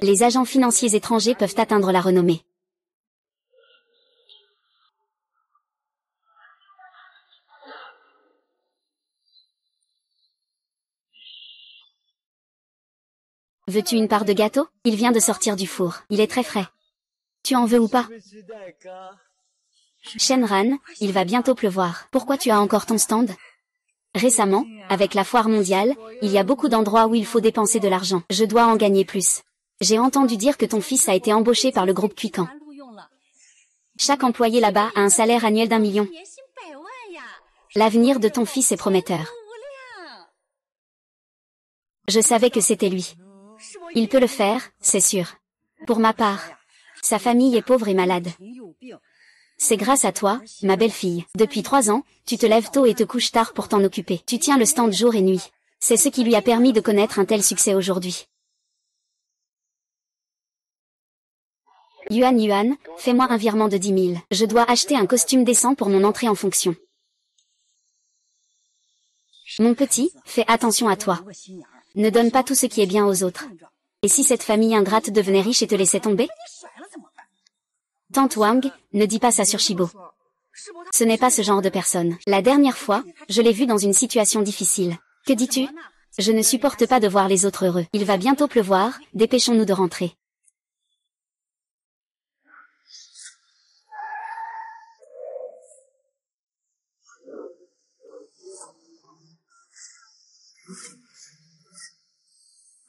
Les agents financiers étrangers peuvent atteindre la renommée. Veux-tu une part de gâteau? Il vient de sortir du four. Il est très frais. Tu en veux ou pas? Shenran, il va bientôt pleuvoir. Pourquoi tu as encore ton stand? Récemment, avec la foire mondiale, il y a beaucoup d'endroits où il faut dépenser de l'argent. Je dois en gagner plus. J'ai entendu dire que ton fils a été embauché par le groupe Cuican. Chaque employé là-bas a un salaire annuel d'1 million. L'avenir de ton fils est prometteur. Je savais que c'était lui. Il peut le faire, c'est sûr. Pour ma part, sa famille est pauvre et malade. C'est grâce à toi, ma belle-fille. Depuis 3 ans, tu te lèves tôt et te couches tard pour t'en occuper. Tu tiens le stand jour et nuit. C'est ce qui lui a permis de connaître un tel succès aujourd'hui. Yuan, fais-moi un virement de 10 000. Je dois acheter un costume décent pour mon entrée en fonction. Mon petit, fais attention à toi. Ne donne pas tout ce qui est bien aux autres. Et si cette famille ingrate devenait riche et te laissait tomber? Tante Wang, ne dis pas ça sur Shibo. Ce n'est pas ce genre de personne. La dernière fois, je l'ai vu dans une situation difficile. Que dis-tu? Je ne supporte pas de voir les autres heureux. Il va bientôt pleuvoir, dépêchons-nous de rentrer.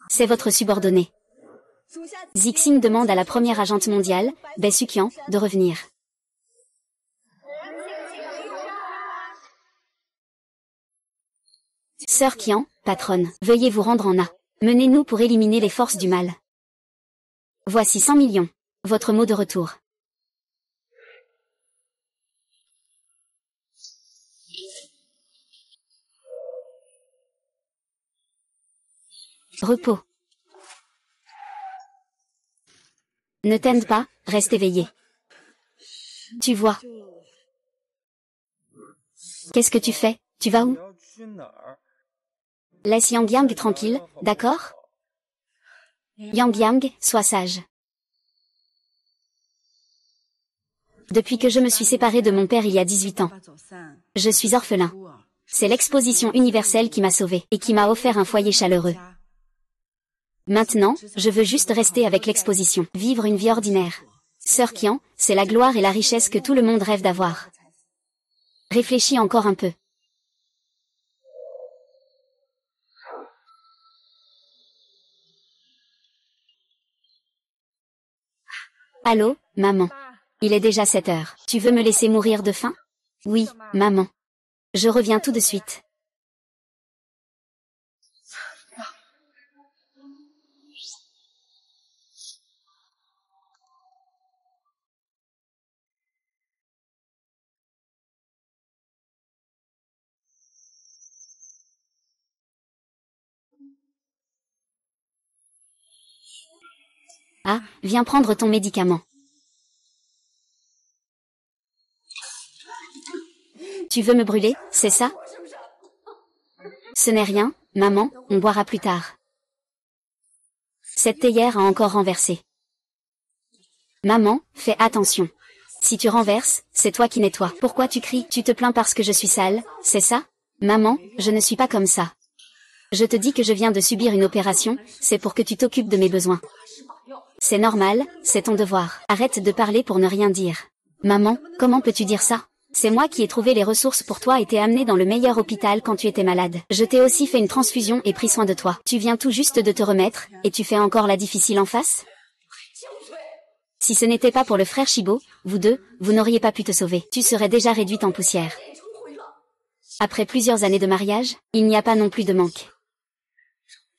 C'est votre subordonné. Zixing demande à la première agente mondiale, Bai Suqian, de revenir. Sœur Qian, patronne, veuillez vous rendre en A. Menez-nous pour éliminer les forces du mal. Voici 100 millions. Votre mot de retour. Repos. Ne t'aide pas, reste éveillé. Tu vois. Qu'est-ce que tu fais? Tu vas où? Laisse Yang Yang tranquille, d'accord? Yang Yang, sois sage. Depuis que je me suis séparée de mon père il y a 18 ans, je suis orphelin. C'est l'exposition universelle qui m'a sauvée et qui m'a offert un foyer chaleureux. Maintenant, je veux juste rester avec l'exposition, vivre une vie ordinaire. Sœur Qian, c'est la gloire et la richesse que tout le monde rêve d'avoir. Réfléchis encore un peu. Allô, maman. Il est déjà 7 heures. Tu veux me laisser mourir de faim? Oui, maman. Je reviens tout de suite. Ah, viens prendre ton médicament. Tu veux me brûler, c'est ça? Ce n'est rien, maman, on boira plus tard. Cette théière a encore renversé. Maman, fais attention. Si tu renverses, c'est toi qui nettoies. Pourquoi tu cries? Tu te plains parce que je suis sale, c'est ça? Maman, je ne suis pas comme ça. Je te dis que je viens de subir une opération, c'est pour que tu t'occupes de mes besoins. C'est normal, c'est ton devoir. Arrête de parler pour ne rien dire. Maman, comment peux-tu dire ça? C'est moi qui ai trouvé les ressources pour toi et t'ai amené dans le meilleur hôpital quand tu étais malade. Je t'ai aussi fait une transfusion et pris soin de toi. Tu viens tout juste de te remettre, et tu fais encore la difficile en face? Si ce n'était pas pour le frère Shibo, vous deux, vous n'auriez pas pu te sauver. Tu serais déjà réduite en poussière. Après plusieurs années de mariage, il n'y a pas non plus de manque.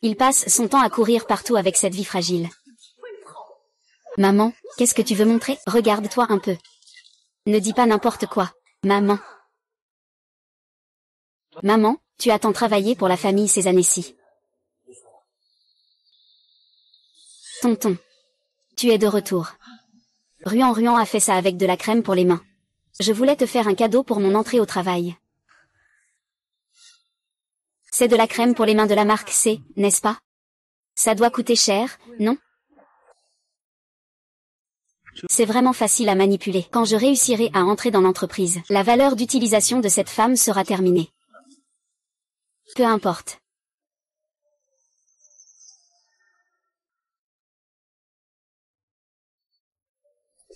Il passe son temps à courir partout avec cette vie fragile. Maman, qu'est-ce que tu veux montrer? Regarde-toi un peu. Ne dis pas n'importe quoi. Maman. Maman, tu as tant travaillé pour la famille ces années-ci. Tonton. Tu es de retour. Ruan a fait ça avec de la crème pour les mains. Je voulais te faire un cadeau pour mon entrée au travail. C'est de la crème pour les mains de la marque C, n'est-ce pas? Ça doit coûter cher, non? C'est vraiment facile à manipuler. Quand je réussirai à entrer dans l'entreprise, la valeur d'utilisation de cette femme sera terminée. Peu importe.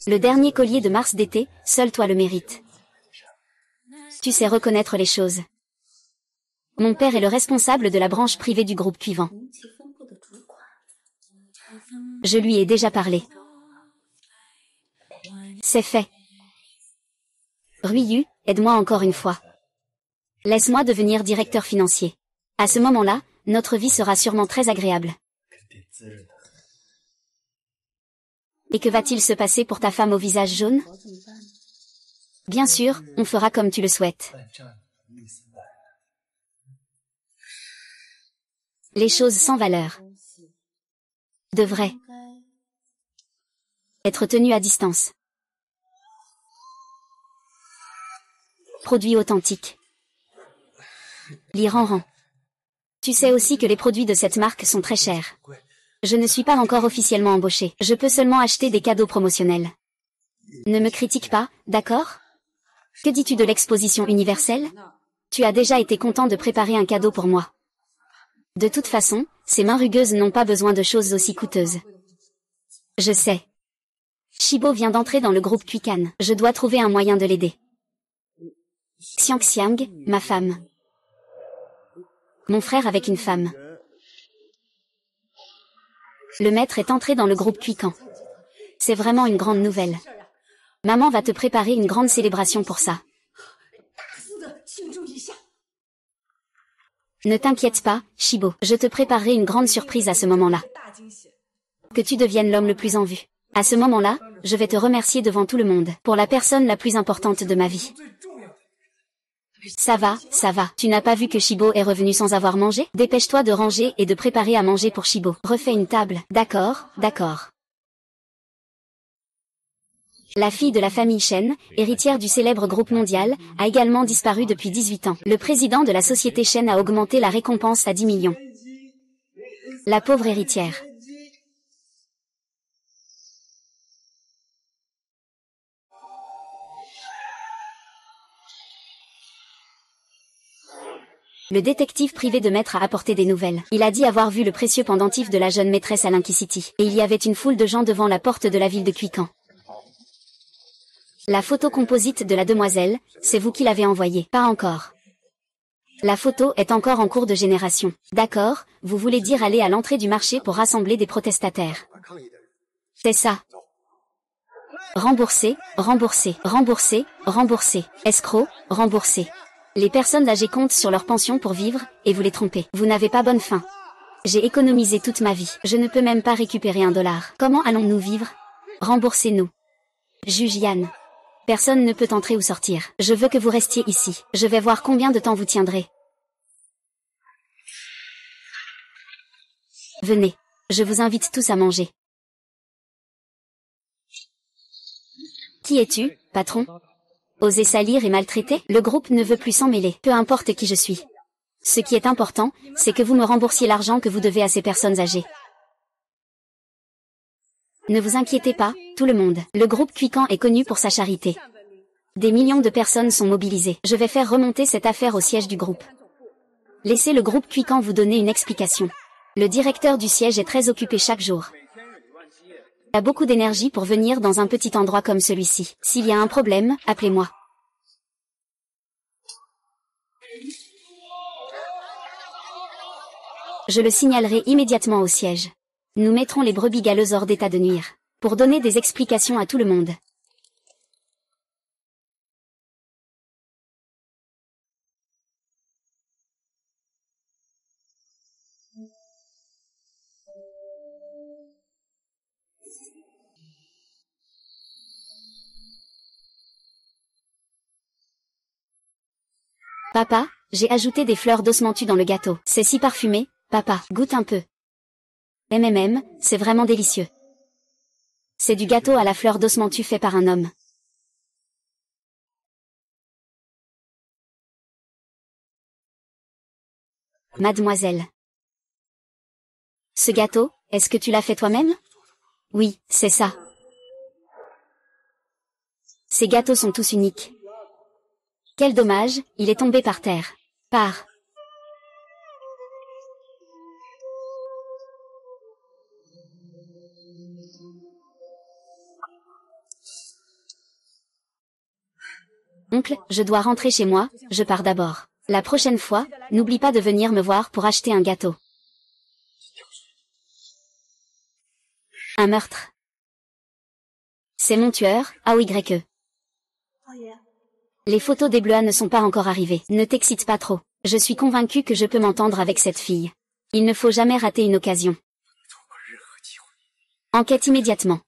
Le dernier collier de Mars d'été, seul toi le mérites. Tu sais reconnaître les choses. Mon père est le responsable de la branche privée du groupe Cuivant. Je lui ai déjà parlé. C'est fait. Ruiyu, aide-moi encore une fois. Laisse-moi devenir directeur financier. À ce moment-là, notre vie sera sûrement très agréable. Et que va-t-il se passer pour ta femme au visage jaune? Bien sûr, on fera comme tu le souhaites. Les choses sans valeur devraient être tenues à distance. Produits authentiques. L'Iran. Tu sais aussi que les produits de cette marque sont très chers. Je ne suis pas encore officiellement embauché. Je peux seulement acheter des cadeaux promotionnels. Ne me critique pas, d'accord? Que dis-tu de l'exposition universelle? Tu as déjà été content de préparer un cadeau pour moi. De toute façon, ces mains rugueuses n'ont pas besoin de choses aussi coûteuses. Je sais. Shibo vient d'entrer dans le groupe Kuikan. Je dois trouver un moyen de l'aider. Xiang, ma femme. Mon frère avec une femme. Le maître est entré dans le groupe Kuikan. C'est vraiment une grande nouvelle. Maman va te préparer une grande célébration pour ça. Ne t'inquiète pas, Shibo. Je te préparerai une grande surprise à ce moment-là. Que tu deviennes l'homme le plus en vue. À ce moment-là, je vais te remercier devant tout le monde, pour la personne la plus importante de ma vie. Ça va, ça va. Tu n'as pas vu que Shibo est revenu sans avoir mangé? Dépêche-toi de ranger et de préparer à manger pour Shibo. Refais une table. D'accord, d'accord. La fille de la famille Shen, héritière du célèbre groupe mondial, a également disparu depuis 18 ans. Le président de la société Shen a augmenté la récompense à 10 millions. La pauvre héritière. Le détective privé de maître a apporté des nouvelles. Il a dit avoir vu le précieux pendentif de la jeune maîtresse à Linky City. Et il y avait une foule de gens devant la porte de la ville de Kuikan. La photo composite de la demoiselle, c'est vous qui l'avez envoyée. Pas encore. La photo est encore en cours de génération. D'accord, vous voulez dire aller à l'entrée du marché pour rassembler des protestataires. C'est ça. Rembourser, rembourser, rembourser, rembourser. Escroc, rembourser. Les personnes âgées comptent sur leur pension pour vivre, et vous les trompez. Vous n'avez pas bonne fin. J'ai économisé toute ma vie. Je ne peux même pas récupérer $1. Comment allons-nous vivre? Remboursez-nous. Juge Yan. Personne ne peut entrer ou sortir. Je veux que vous restiez ici. Je vais voir combien de temps vous tiendrez. Venez. Je vous invite tous à manger. Qui es-tu, patron? Oser salir et maltraiter? Le groupe ne veut plus s'en mêler, peu importe qui je suis. Ce qui est important, c'est que vous me remboursiez l'argent que vous devez à ces personnes âgées. Ne vous inquiétez pas, tout le monde. Le groupe Kuikan est connu pour sa charité. Des millions de personnes sont mobilisées. Je vais faire remonter cette affaire au siège du groupe. Laissez le groupe Kuikan vous donner une explication. Le directeur du siège est très occupé chaque jour. Il a beaucoup d'énergie pour venir dans un petit endroit comme celui-ci. S'il y a un problème, appelez-moi. Je le signalerai immédiatement au siège. Nous mettrons les brebis galeuses hors d'état de nuire, pour donner des explications à tout le monde. Papa, j'ai ajouté des fleurs d'osmanthus dans le gâteau. C'est si parfumé, papa, goûte un peu. C'est vraiment délicieux. C'est du gâteau à la fleur d'osmanthus fait par un homme. Mademoiselle. Ce gâteau, est-ce que tu l'as fait toi-même? Oui, c'est ça. Ces gâteaux sont tous uniques. Quel dommage, il est tombé par terre. Par. Oncle, je dois rentrer chez moi, je pars d'abord. La prochaine fois, n'oublie pas de venir me voir pour acheter un gâteau. Un meurtre. C'est mon tueur, AOYE. Les photos des Bleuas ne sont pas encore arrivées. Ne t'excite pas trop. Je suis convaincue que je peux m'entendre avec cette fille. Il ne faut jamais rater une occasion. Enquête immédiatement.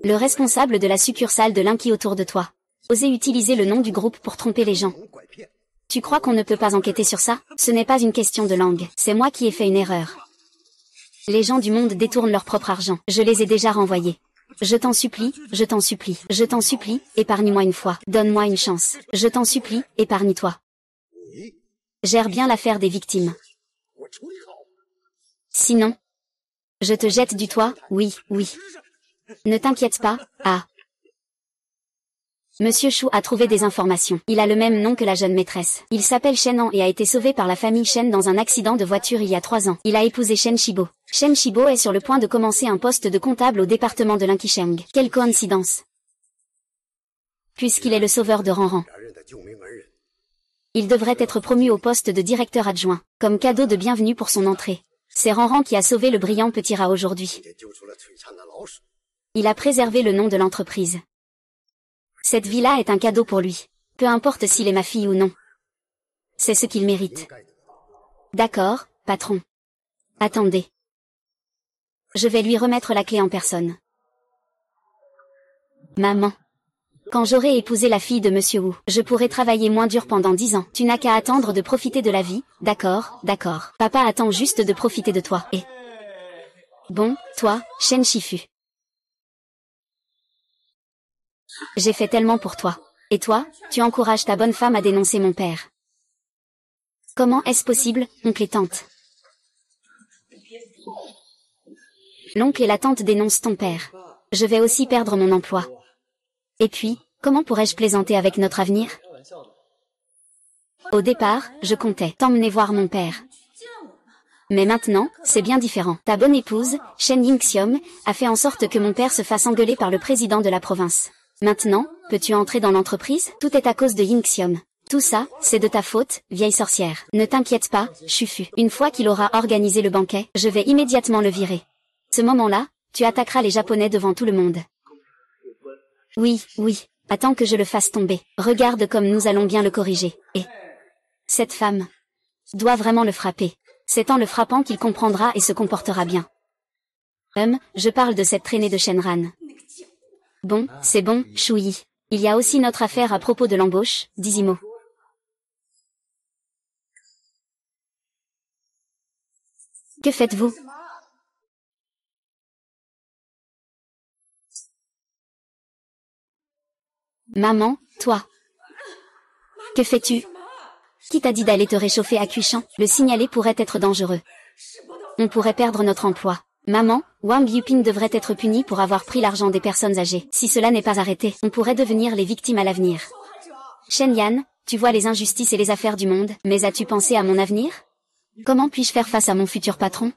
Le responsable de la succursale de Linky autour de toi. Osez utiliser le nom du groupe pour tromper les gens. Tu crois qu'on ne peut pas enquêter sur ça? Ce n'est pas une question de langue. C'est moi qui ai fait une erreur. Les gens du monde détournent leur propre argent. Je les ai déjà renvoyés. Je t'en supplie, je t'en supplie, je t'en supplie, épargne-moi une fois. Donne-moi une chance. Je t'en supplie, épargne-toi. Gère bien l'affaire des victimes. Sinon, je te jette du toit, oui, oui. Ne t'inquiète pas, ah. Monsieur Chou a trouvé des informations. Il a le même nom que la jeune maîtresse. Il s'appelle Shen An et a été sauvé par la famille Shen dans un accident de voiture il y a 3 ans. Il a épousé Shen Shibo. Shen Shibo est sur le point de commencer un poste de comptable au département de Linkysheng. Quelle coïncidence. Puisqu'il est le sauveur de Ranran. Il devrait être promu au poste de directeur adjoint, comme cadeau de bienvenue pour son entrée. C'est Ranran qui a sauvé le brillant petit rat aujourd'hui. Il a préservé le nom de l'entreprise. Cette vie-là est un cadeau pour lui. Peu importe s'il est ma fille ou non. C'est ce qu'il mérite. D'accord, patron. Attendez. Je vais lui remettre la clé en personne. Maman. Quand j'aurai épousé la fille de Monsieur Wu, je pourrai travailler moins dur pendant 10 ans. Tu n'as qu'à attendre de profiter de la vie, d'accord, d'accord. Papa attend juste de profiter de toi, et... Bon, toi, Shen Shifu. J'ai fait tellement pour toi. Et toi, tu encourages ta bonne femme à dénoncer mon père. Comment est-ce possible, oncle et tante? L'oncle et la tante dénoncent ton père. Je vais aussi perdre mon emploi. Et puis, comment pourrais-je plaisanter avec notre avenir? Au départ, je comptais t'emmener voir mon père. Mais maintenant, c'est bien différent. Ta bonne épouse, Shen Yingxiom, a fait en sorte que mon père se fasse engueuler par le président de la province. Maintenant, peux-tu entrer dans l'entreprise? Tout est à cause de Yingxiom. Tout ça, c'est de ta faute, vieille sorcière. Ne t'inquiète pas, Chufu. Une fois qu'il aura organisé le banquet, je vais immédiatement le virer. Ce moment-là, tu attaqueras les Japonais devant tout le monde. Oui, oui, attends que je le fasse tomber. Regarde comme nous allons bien le corriger. Et cette femme doit vraiment le frapper. C'est en le frappant qu'il comprendra et se comportera bien. Je parle de cette traînée de Shenran. Bon, c'est bon, Chouyi. Il y a aussi notre affaire à propos de l'embauche, dit Zimo. Que faites-vous? Maman, toi. Que fais-tu? Qui t'a dit d'aller te réchauffer à Cuichan? Le signaler pourrait être dangereux. On pourrait perdre notre emploi. Maman, Wang Yuping devrait être puni pour avoir pris l'argent des personnes âgées. Si cela n'est pas arrêté, on pourrait devenir les victimes à l'avenir. Shen Yan, tu vois les injustices et les affaires du monde, mais as-tu pensé à mon avenir? Comment puis-je faire face à mon futur patron?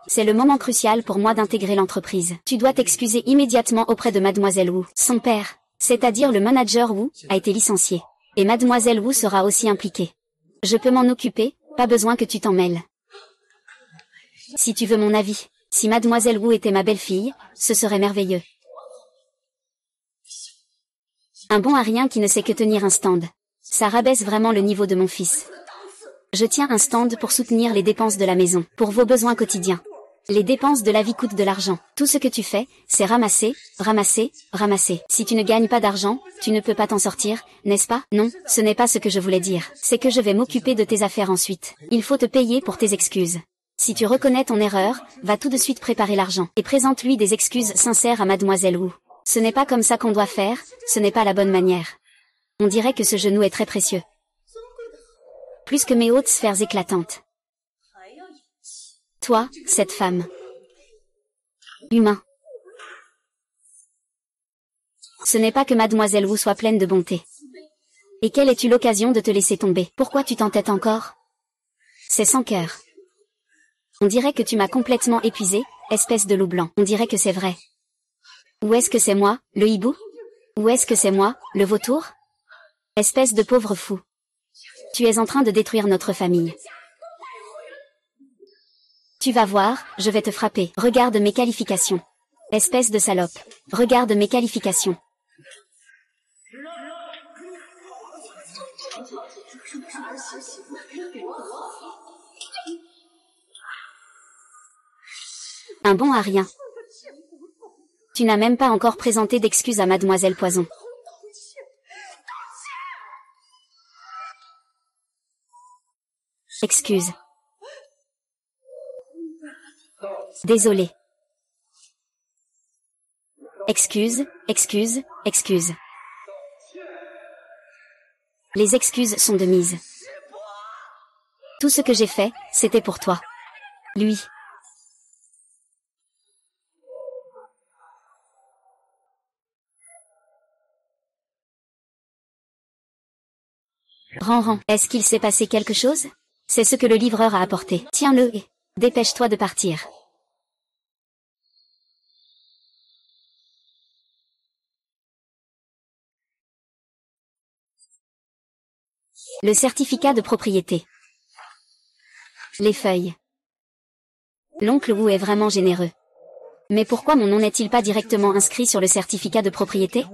C'est le moment crucial pour moi d'intégrer l'entreprise. Tu dois t'excuser immédiatement auprès de Mademoiselle Wu. Son père, c'est-à-dire le manager Wu, a été licencié. Et Mademoiselle Wu sera aussi impliquée. Je peux m'en occuper, pas besoin que tu t'en mêles. Si tu veux mon avis, si Mademoiselle Wu était ma belle-fille, ce serait merveilleux. Un bon à rien qui ne sait que tenir un stand. Ça rabaisse vraiment le niveau de mon fils. Je tiens un stand pour soutenir les dépenses de la maison, pour vos besoins quotidiens. Les dépenses de la vie coûtent de l'argent. Tout ce que tu fais, c'est ramasser, ramasser, ramasser. Si tu ne gagnes pas d'argent, tu ne peux pas t'en sortir, n'est-ce pas? Non, ce n'est pas ce que je voulais dire. C'est que je vais m'occuper de tes affaires ensuite. Il faut te payer pour tes excuses. Si tu reconnais ton erreur, va tout de suite préparer l'argent, et présente-lui des excuses sincères à Mademoiselle Wu. Ce n'est pas comme ça qu'on doit faire, ce n'est pas la bonne manière. On dirait que ce genou est très précieux. Plus que mes hautes sphères éclatantes. Toi, cette femme. Humain. Ce n'est pas que mademoiselle Wu soit pleine de bonté. Et quelle est-tu l'occasion de te laisser tomber? Pourquoi tu t'entêtes encore? C'est sans cœur. On dirait que tu m'as complètement épuisé, espèce de loup blanc. On dirait que c'est vrai. Ou est-ce que c'est moi, le hibou? Ou est-ce que c'est moi, le vautour? Espèce de pauvre fou. Tu es en train de détruire notre famille. Tu vas voir, je vais te frapper. Regarde mes qualifications. Espèce de salope. Regarde mes qualifications. Un bon à rien. Tu n'as même pas encore présenté d'excuses à mademoiselle Poison. Excuse. Désolé. Excuse, excuse, excuse. Les excuses sont de mise. Tout ce que j'ai fait, c'était pour toi. Lui. Ran, est-ce qu'il s'est passé quelque chose? C'est ce que le livreur a apporté. Tiens-le et dépêche-toi de partir. Le certificat de propriété. Les feuilles. L'oncle Wu est vraiment généreux. Mais pourquoi mon nom n'est-il pas directement inscrit sur le certificat de propriété?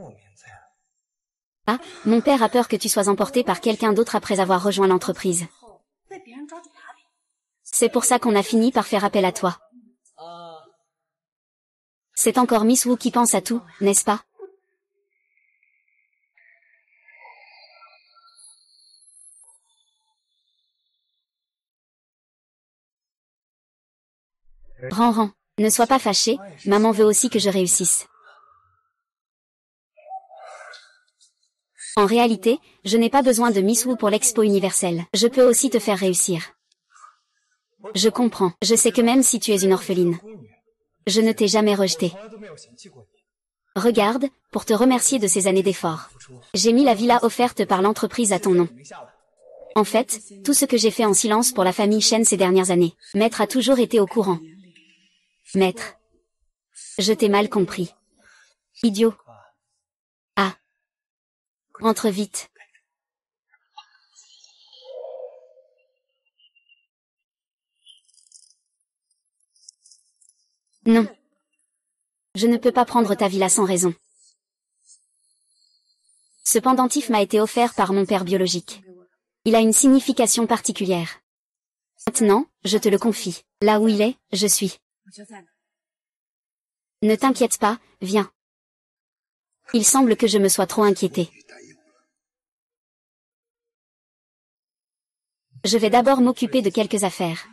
Ah, mon père a peur que tu sois emporté par quelqu'un d'autre après avoir rejoint l'entreprise. C'est pour ça qu'on a fini par faire appel à toi. C'est encore Miss Wu qui pense à tout, n'est-ce pas? Ran, ne sois pas fâché, maman veut aussi que je réussisse. En réalité, je n'ai pas besoin de Miss Wu pour l'expo universelle. Je peux aussi te faire réussir. Je comprends. Je sais que même si tu es une orpheline, je ne t'ai jamais rejeté. Regarde, pour te remercier de ces années d'efforts, j'ai mis la villa offerte par l'entreprise à ton nom. En fait, tout ce que j'ai fait en silence pour la famille Shen ces dernières années, Maître a toujours été au courant. Maître. Je t'ai mal compris. Idiot. Ah. Entre vite. Non. Je ne peux pas prendre ta villa sans raison. Ce pendentif m'a été offert par mon père biologique. Il a une signification particulière. Maintenant, je te le confie. Là où il est, je suis. Ne t'inquiète pas, viens. Il semble que je me sois trop inquiétée. Je vais d'abord m'occuper de quelques affaires.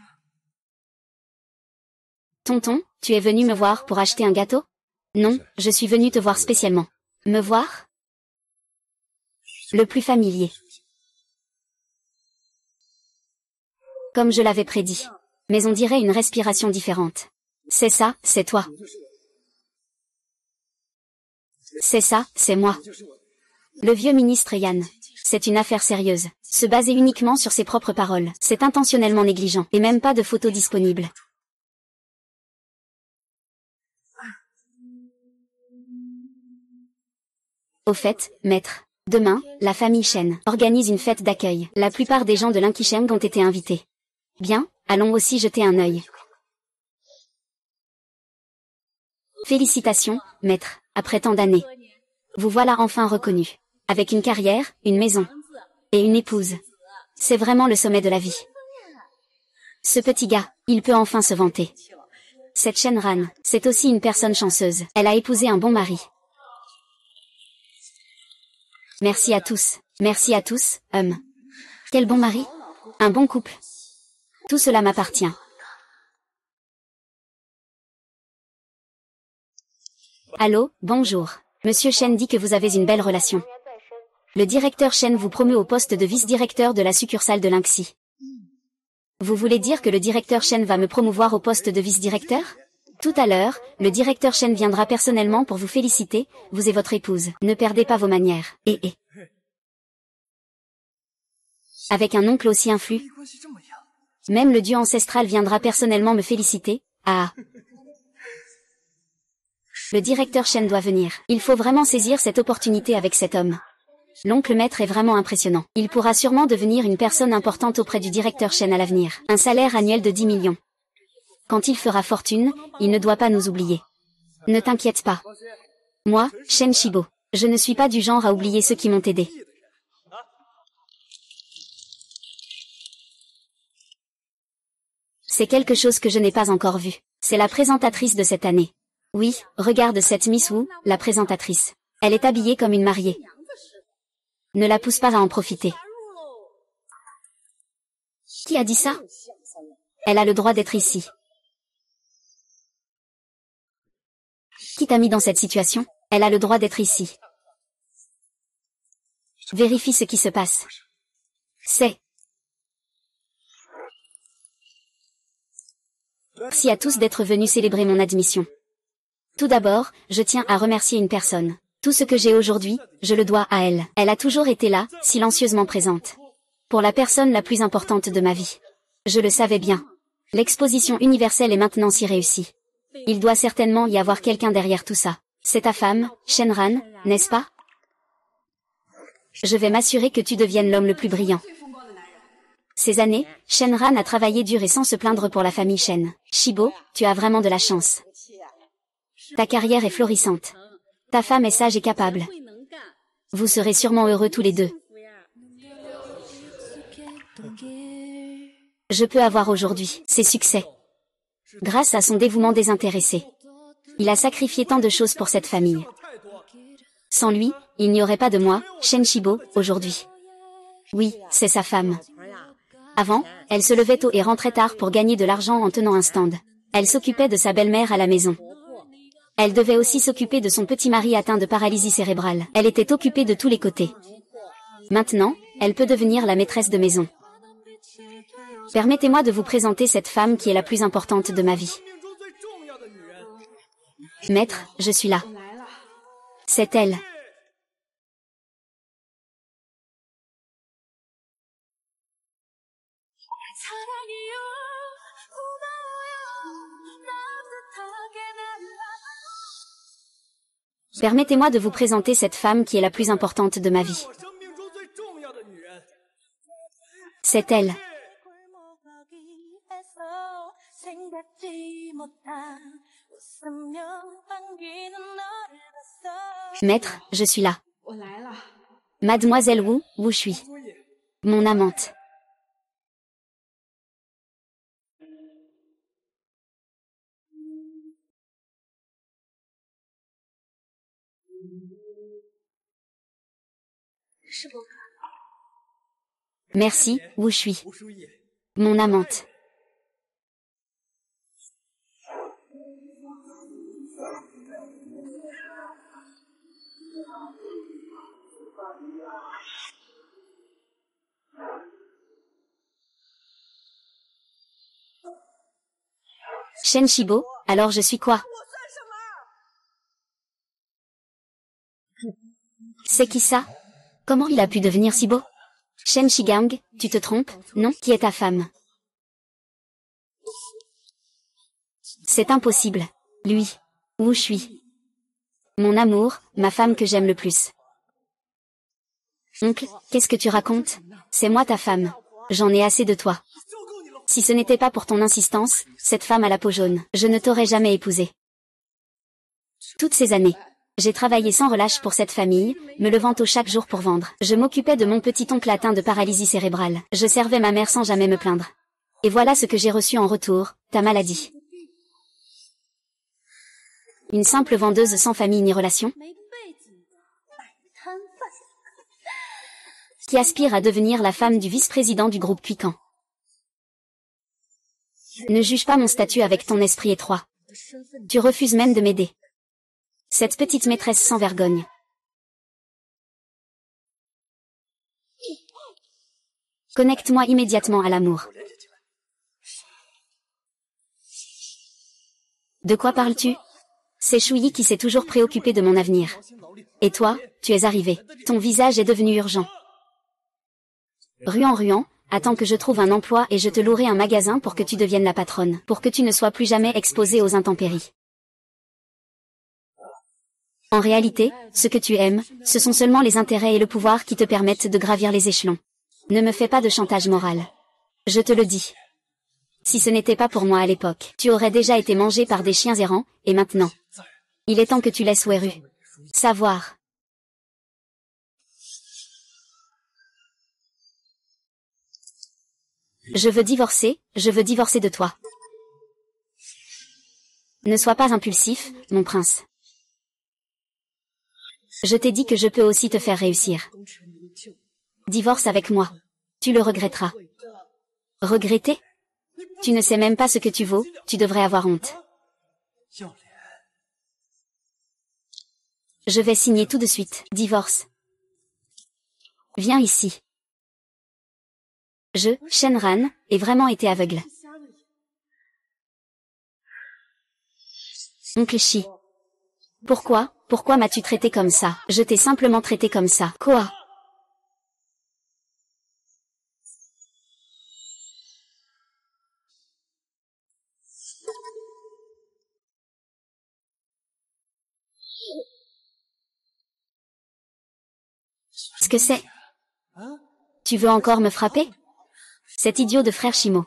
Tonton, tu es venu me voir pour acheter un gâteau? Non, je suis venu te voir spécialement. Me voir? Le plus familier. Comme je l'avais prédit. Mais on dirait une respiration différente. C'est ça, c'est toi. C'est ça, c'est moi. Le vieux ministre Yan. C'est une affaire sérieuse. Se baser uniquement sur ses propres paroles, c'est intentionnellement négligent, et même pas de photos disponibles. Au fait, maître, demain, la famille Shen organise une fête d'accueil. La plupart des gens de l'Inkisheng ont été invités. Bien, allons aussi jeter un œil. Félicitations, maître, après tant d'années. Vous voilà enfin reconnu. Avec une carrière, une maison. Et une épouse. C'est vraiment le sommet de la vie. Ce petit gars, il peut enfin se vanter. Cette Shenran, c'est aussi une personne chanceuse. Elle a épousé un bon mari. Merci à tous. Merci à tous, Quel bon mari. Un bon couple. Tout cela m'appartient. Allô, bonjour. Monsieur Shen dit que vous avez une belle relation. Le directeur Shen vous promeut au poste de vice-directeur de la succursale de Lynxi. Vous voulez dire que le directeur Shen va me promouvoir au poste de vice-directeur? Tout à l'heure, le directeur Shen viendra personnellement pour vous féliciter, vous et votre épouse. Ne perdez pas vos manières. Avec un oncle aussi influent. Même le dieu ancestral viendra personnellement me féliciter. Ah. Le directeur Shen doit venir. Il faut vraiment saisir cette opportunité avec cet homme. L'oncle maître est vraiment impressionnant. Il pourra sûrement devenir une personne importante auprès du directeur Shen à l'avenir. Un salaire annuel de 10 millions. Quand il fera fortune, il ne doit pas nous oublier. Ne t'inquiète pas. Moi, Shen Shibo, je ne suis pas du genre à oublier ceux qui m'ont aidé. C'est quelque chose que je n'ai pas encore vu. C'est la présentatrice de cette année. Oui, regarde cette Miss Wu, la présentatrice. Elle est habillée comme une mariée. Ne la pousse pas à en profiter. Qui a dit ça? Elle a le droit d'être ici. Qui t'a mis dans cette situation? Elle a le droit d'être ici. Vérifie ce qui se passe. Merci à tous d'être venus célébrer mon admission. Tout d'abord, je tiens à remercier une personne. Tout ce que j'ai aujourd'hui, je le dois à elle. Elle a toujours été là, silencieusement présente. Pour la personne la plus importante de ma vie. Je le savais bien. L'exposition universelle est maintenant si réussie. Il doit certainement y avoir quelqu'un derrière tout ça. C'est ta femme, Shenran, n'est-ce pas? Je vais m'assurer que tu deviennes l'homme le plus brillant. Ces années, Shenran a travaillé dur et sans se plaindre pour la famille Shen. Shibo, tu as vraiment de la chance. Ta carrière est florissante. Ta femme est sage et capable. Vous serez sûrement heureux tous les deux. Je peux avoir aujourd'hui ses succès. Grâce à son dévouement désintéressé. Il a sacrifié tant de choses pour cette famille. Sans lui, il n'y aurait pas de moi, Shen Shibo, aujourd'hui. Oui, c'est sa femme. Avant, elle se levait tôt et rentrait tard pour gagner de l'argent en tenant un stand. Elle s'occupait de sa belle-mère à la maison. Elle devait aussi s'occuper de son petit mari atteint de paralysie cérébrale. Elle était occupée de tous les côtés. Maintenant, elle peut devenir la maîtresse de maison. Permettez-moi de vous présenter cette femme qui est la plus importante de ma vie. Maître, je suis là. C'est elle. Permettez-moi de vous présenter cette femme qui est la plus importante de ma vie. C'est elle. Maître, je suis là. Mademoiselle Wu, Wu Shui. Mon amante. Merci, Wu Shui. Mon amante. Shen Shibo, alors je suis quoi? C'est qui ça? Comment il a pu devenir si beau? Shen Shigang, tu te trompes, non? Qui est ta femme? C'est impossible. Lui. Où je suis? Mon amour, ma femme que j'aime le plus. Oncle, qu'est-ce que tu racontes? C'est moi ta femme. J'en ai assez de toi. Si ce n'était pas pour ton insistance, cette femme à la peau jaune, je ne t'aurais jamais épousée. Toutes ces années, j'ai travaillé sans relâche pour cette famille, me levant tôt chaque jour pour vendre. Je m'occupais de mon petit oncle atteint de paralysie cérébrale. Je servais ma mère sans jamais me plaindre. Et voilà ce que j'ai reçu en retour, ta maladie. Une simple vendeuse sans famille ni relation, qui aspire à devenir la femme du vice-président du groupe Cuican. Ne juge pas mon statut avec ton esprit étroit. Tu refuses même de m'aider. Cette petite maîtresse sans vergogne. Connecte-moi immédiatement à l'amour. De quoi parles-tu? C'est Chouyi qui s'est toujours préoccupé de mon avenir. Et toi, tu es arrivé. Ton visage est devenu urgent. Ruan, attends que je trouve un emploi et je te louerai un magasin pour que tu deviennes la patronne, pour que tu ne sois plus jamais exposé aux intempéries. En réalité, ce que tu aimes, ce sont seulement les intérêts et le pouvoir qui te permettent de gravir les échelons. Ne me fais pas de chantage moral. Je te le dis. Si ce n'était pas pour moi à l'époque, tu aurais déjà été mangé par des chiens errants, et maintenant. Il est temps que tu laisses Weru savoir. Je veux divorcer de toi. Ne sois pas impulsif, mon prince. Je t'ai dit que je peux aussi te faire réussir. Divorce avec moi. Tu le regretteras. Regretter? Tu ne sais même pas ce que tu vaux, tu devrais avoir honte. Je vais signer tout de suite. Divorce. Viens ici. Shenran, ai vraiment été aveugle. Oncle Shi. Pourquoi m'as-tu traité comme ça? Je t'ai simplement traité comme ça. Quoi? Ce que c'est? Tu veux encore me frapper? Cet idiot de frère Shimo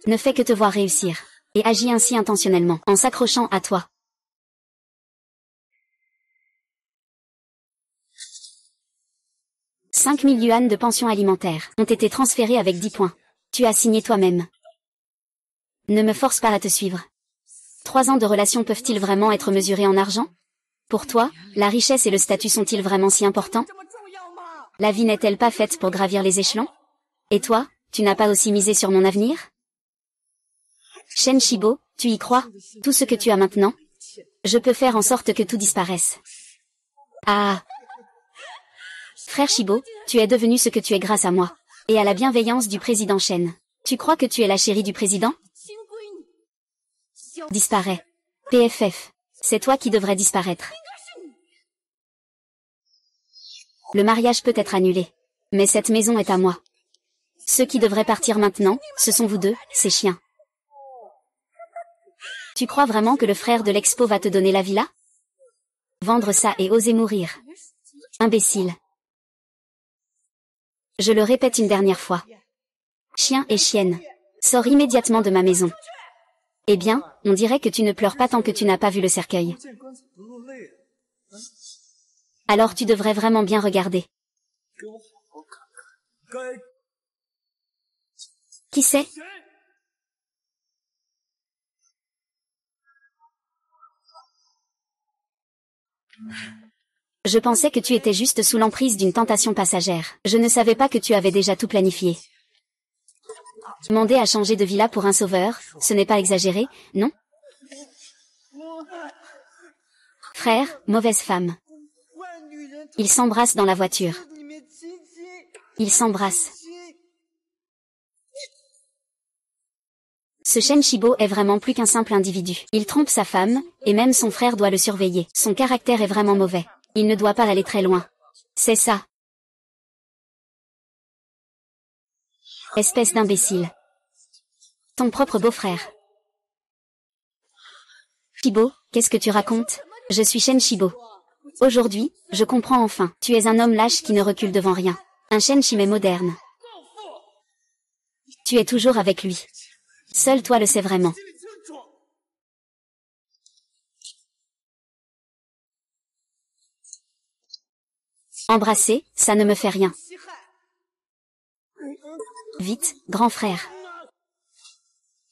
ne fait que te voir réussir, et agit ainsi intentionnellement, en s'accrochant à toi. « 5000 yuan de pension alimentaire ont été transférés avec 10 points. Tu as signé toi-même. Ne me force pas à te suivre. 3 ans de relation peuvent-ils vraiment être mesurés en argent? Pour toi, la richesse et le statut sont-ils vraiment si importants? La vie n'est-elle pas faite pour gravir les échelons? Et toi, tu n'as pas aussi misé sur mon avenir? Shen Shibo, tu y crois? Tout ce que tu as maintenant? Je peux faire en sorte que tout disparaisse. Ah! Frère Shibo, tu es devenu ce que tu es grâce à moi. Et à la bienveillance du président Shen. Tu crois que tu es la chérie du président? Disparaît. PFF. C'est toi qui devrais disparaître. Le mariage peut être annulé. Mais cette maison est à moi. Ceux qui devraient partir maintenant, ce sont vous deux, ces chiens. Tu crois vraiment que le frère de l'expo va te donner la villa? Vendre ça et oser mourir. Imbécile. Je le répète une dernière fois. Chien et chienne. Sors immédiatement de ma maison. Eh bien, on dirait que tu ne pleures pas tant que tu n'as pas vu le cercueil. Alors tu devrais vraiment bien regarder. Qui c'est? Je pensais que tu étais juste sous l'emprise d'une tentation passagère. Je ne savais pas que tu avais déjà tout planifié. Demander à changer de villa pour un sauveur, ce n'est pas exagéré, non? Frère, mauvaise femme. Ils s'embrassent dans la voiture. Ils s'embrassent. Ce Shen Shibo est vraiment plus qu'un simple individu. Il trompe sa femme, et même son frère doit le surveiller. Son caractère est vraiment mauvais. Il ne doit pas aller très loin. C'est ça. Espèce d'imbécile. Ton propre beau-frère. Shibo, qu'est-ce que tu racontes? Je suis Shen Shibo. Aujourd'hui, je comprends enfin. Tu es un homme lâche qui ne recule devant rien. Un Shen Shime moderne. Tu es toujours avec lui. Seul toi le sais vraiment. Embrasser, ça ne me fait rien. Vite, grand frère.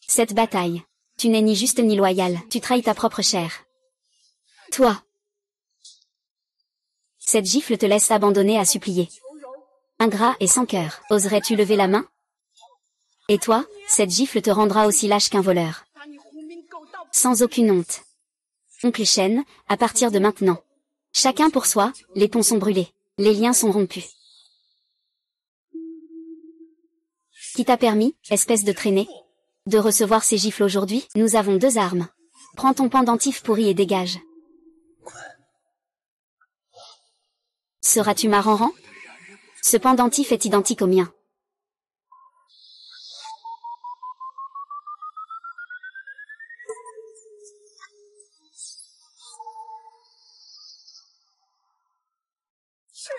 Cette bataille. Tu n'es ni juste ni loyal, tu trahis ta propre chair. Toi. Cette gifle te laisse abandonner à supplier. Ingrat et sans cœur, oserais-tu lever la main? Et toi, cette gifle te rendra aussi lâche qu'un voleur. Sans aucune honte. Oncle Shen, à partir de maintenant. Chacun pour soi, les ponts sont brûlés. Les liens sont rompus. Qui t'a permis, espèce de traînée, de recevoir ces gifles aujourd'hui? Nous avons 2 armes. Prends ton pendentif pourri et dégage. Seras-tu ma Ranran? Ce pendentif est identique au mien.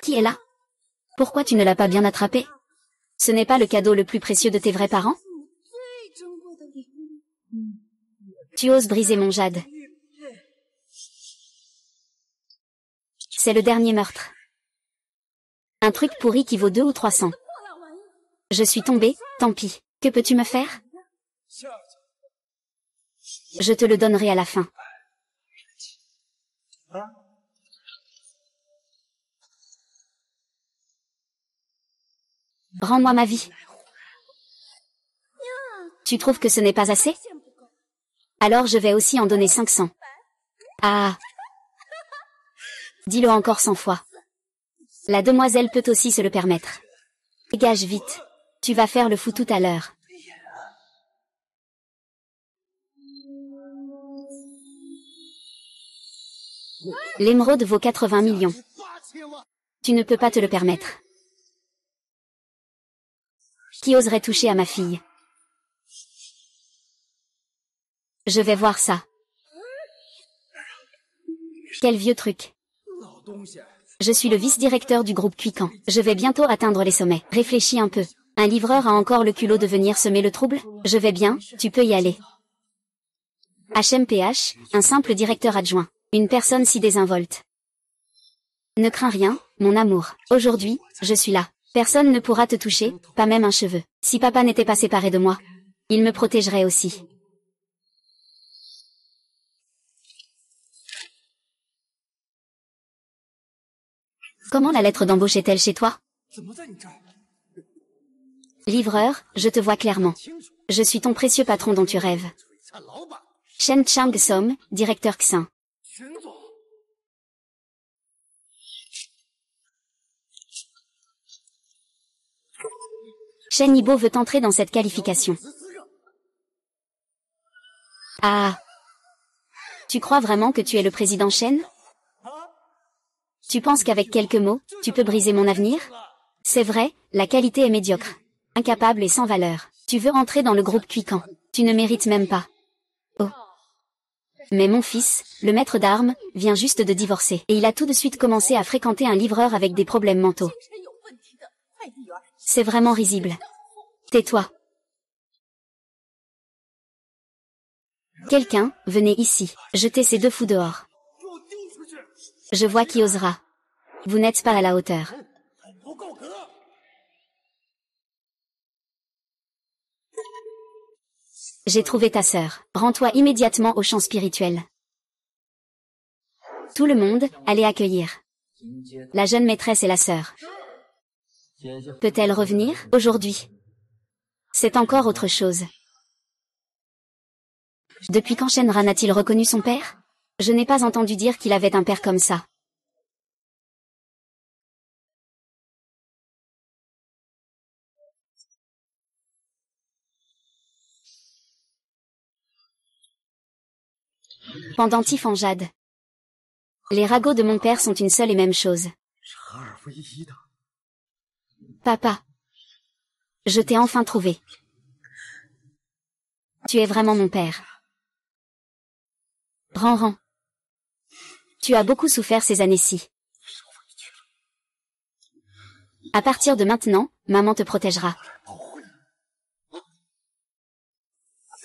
Qui est là? Pourquoi tu ne l'as pas bien attrapé? Ce n'est pas le cadeau le plus précieux de tes vrais parents? Tu oses briser mon jade. C'est le dernier meurtre. Un truc pourri qui vaut 200 ou 300. Je suis tombée, tant pis. Que peux-tu me faire? Je te le donnerai à la fin. Rends-moi ma vie. Tu trouves que ce n'est pas assez? Alors je vais aussi en donner 500. Ah! Dis-le encore 100 fois. La demoiselle peut aussi se le permettre. Dégage vite. Tu vas faire le fou tout à l'heure. L'émeraude vaut 80 millions. Tu ne peux pas te le permettre. Qui oserait toucher à ma fille? Je vais voir ça. Quel vieux truc. Je suis le vice-directeur du groupe Cuican. Je vais bientôt atteindre les sommets. Réfléchis un peu. Un livreur a encore le culot de venir semer le trouble? Je vais bien, tu peux y aller. HMPH, un simple directeur adjoint. Une personne si désinvolte. Ne crains rien, mon amour. Aujourd'hui, je suis là. Personne ne pourra te toucher, pas même un cheveu. Si papa n'était pas séparé de moi, il me protégerait aussi. Comment la lettre d'embauche est-elle chez toi? Livreur, je te vois clairement. Je suis ton précieux patron dont tu rêves. Shen Chang Som, directeur Xin. Shen Yibo veut entrer dans cette qualification. Ah! Tu crois vraiment que tu es le président Shen? Tu penses qu'avec quelques mots, tu peux briser mon avenir? C'est vrai, la qualité est médiocre. Incapable et sans valeur. Tu veux entrer dans le groupe Cuican. Tu ne mérites même pas. Oh. Mais mon fils, le maître d'armes, vient juste de divorcer. Et il a tout de suite commencé à fréquenter un livreur avec des problèmes mentaux. C'est vraiment risible. Tais-toi. Quelqu'un, venez ici. Jetez ces deux fous dehors. Je vois qui osera. Vous n'êtes pas à la hauteur. J'ai trouvé ta sœur. Rends-toi immédiatement au champ spirituel. Tout le monde, allez accueillir. La jeune maîtresse et la sœur. Peut-elle revenir, aujourd'hui? C'est encore autre chose. Depuis quand Shenran a-t-il reconnu son père? Je n'ai pas entendu dire qu'il avait un père comme ça. Pendentif en jade. Les ragots de mon père sont une seule et même chose. Papa. Je t'ai enfin trouvé. Tu es vraiment mon père. Ranran. Tu as beaucoup souffert ces années-ci. À partir de maintenant, maman te protégera.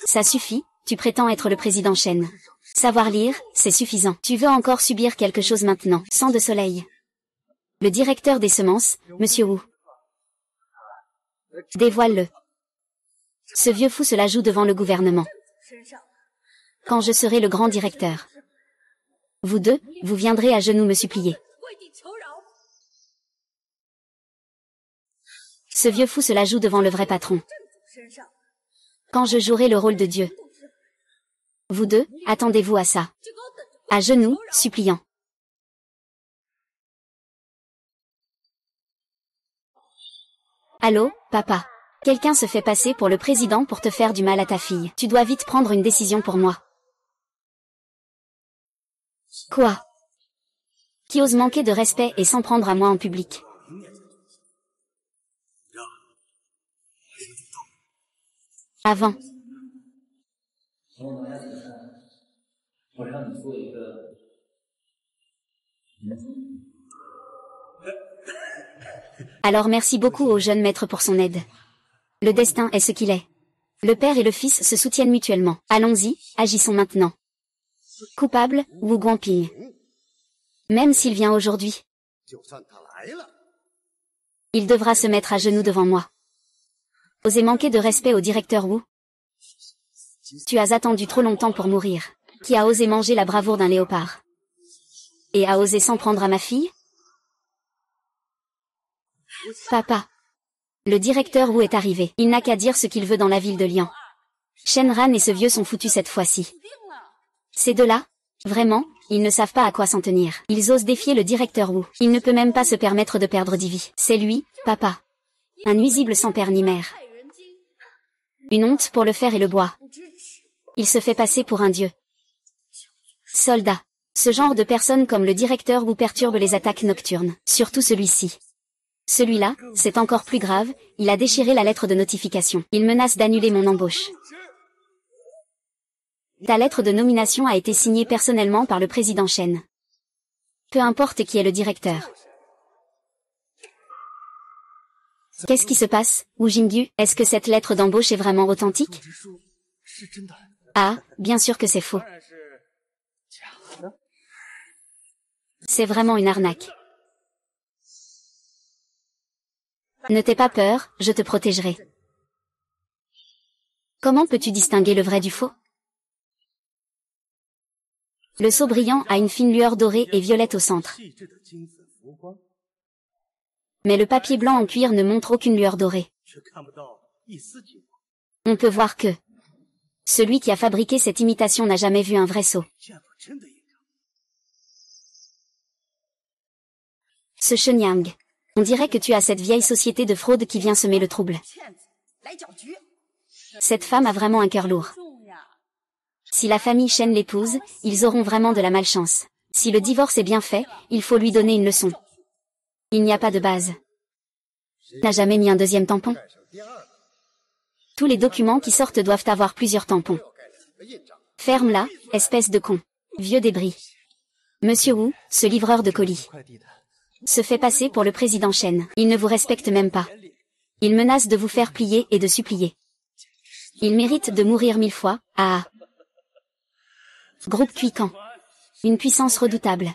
Ça suffit, tu prétends être le président Shen. Savoir lire, c'est suffisant. Tu veux encore subir quelque chose maintenant, sang de soleil. Le directeur des semences, Monsieur Wu. Dévoile-le. Ce vieux fou se la joue devant le gouvernement. Quand je serai le grand directeur. Vous deux, vous viendrez à genoux me supplier. Ce vieux fou se la joue devant le vrai patron. Quand je jouerai le rôle de Dieu. Vous deux, attendez-vous à ça. À genoux, suppliant. Allô, papa. Quelqu'un se fait passer pour le président pour te faire du mal à ta fille. Tu dois vite prendre une décision pour moi. Quoi? Qui ose manquer de respect et s'en prendre à moi en public? Avant. Alors merci beaucoup au jeune maître pour son aide. Le destin est ce qu'il est. Le père et le fils se soutiennent mutuellement. Allons-y, agissons maintenant. Coupable, Wu Guangping. Même s'il vient aujourd'hui, il devra se mettre à genoux devant moi. Oser manquer de respect au directeur Wu? Tu as attendu trop longtemps pour mourir. Qui a osé manger la bravoure d'un léopard? Et a osé s'en prendre à ma fille? Papa. Le directeur Wu est arrivé. Il n'a qu'à dire ce qu'il veut dans la ville de Lian. Shenran et ce vieux sont foutus cette fois-ci. Ces deux-là, vraiment, ils ne savent pas à quoi s'en tenir. Ils osent défier le directeur Wu. Il ne peut même pas se permettre de perdre d'Ivy. C'est lui, papa. Un nuisible sans père ni mère. Une honte pour le fer et le bois. Il se fait passer pour un dieu. Soldat. Ce genre de personne comme le directeur Wu perturbe les attaques nocturnes. Surtout celui-ci. Celui-là, c'est encore plus grave, il a déchiré la lettre de notification. Il menace d'annuler mon embauche. Ta lettre de nomination a été signée personnellement par le président Shen. Peu importe qui est le directeur. Qu'est-ce qui se passe, Wu Jingyu? Est-ce que cette lettre d'embauche est vraiment authentique? Ah, bien sûr que c'est faux. C'est vraiment une arnaque. Ne t'aie pas peur, je te protégerai. Comment peux-tu distinguer le vrai du faux? Le sceau brillant a une fine lueur dorée et violette au centre. Mais le papier blanc en cuir ne montre aucune lueur dorée. On peut voir que celui qui a fabriqué cette imitation n'a jamais vu un vrai sceau. Ce Shenyang. On dirait que tu as cette vieille société de fraude qui vient semer le trouble. Cette femme a vraiment un cœur lourd. Si la famille Shen l'épouse, ils auront vraiment de la malchance. Si le divorce est bien fait, il faut lui donner une leçon. Il n'y a pas de base. N'a jamais mis un deuxième tampon. Tous les documents qui sortent doivent avoir plusieurs tampons. Ferme-la, espèce de con. Vieux débris. Monsieur Wu, ce livreur de colis, se fait passer pour le président Shen. Il ne vous respecte même pas. Il menace de vous faire plier et de supplier. Il mérite de mourir 1000 fois. Ah. Groupe Cuican. Une puissance redoutable.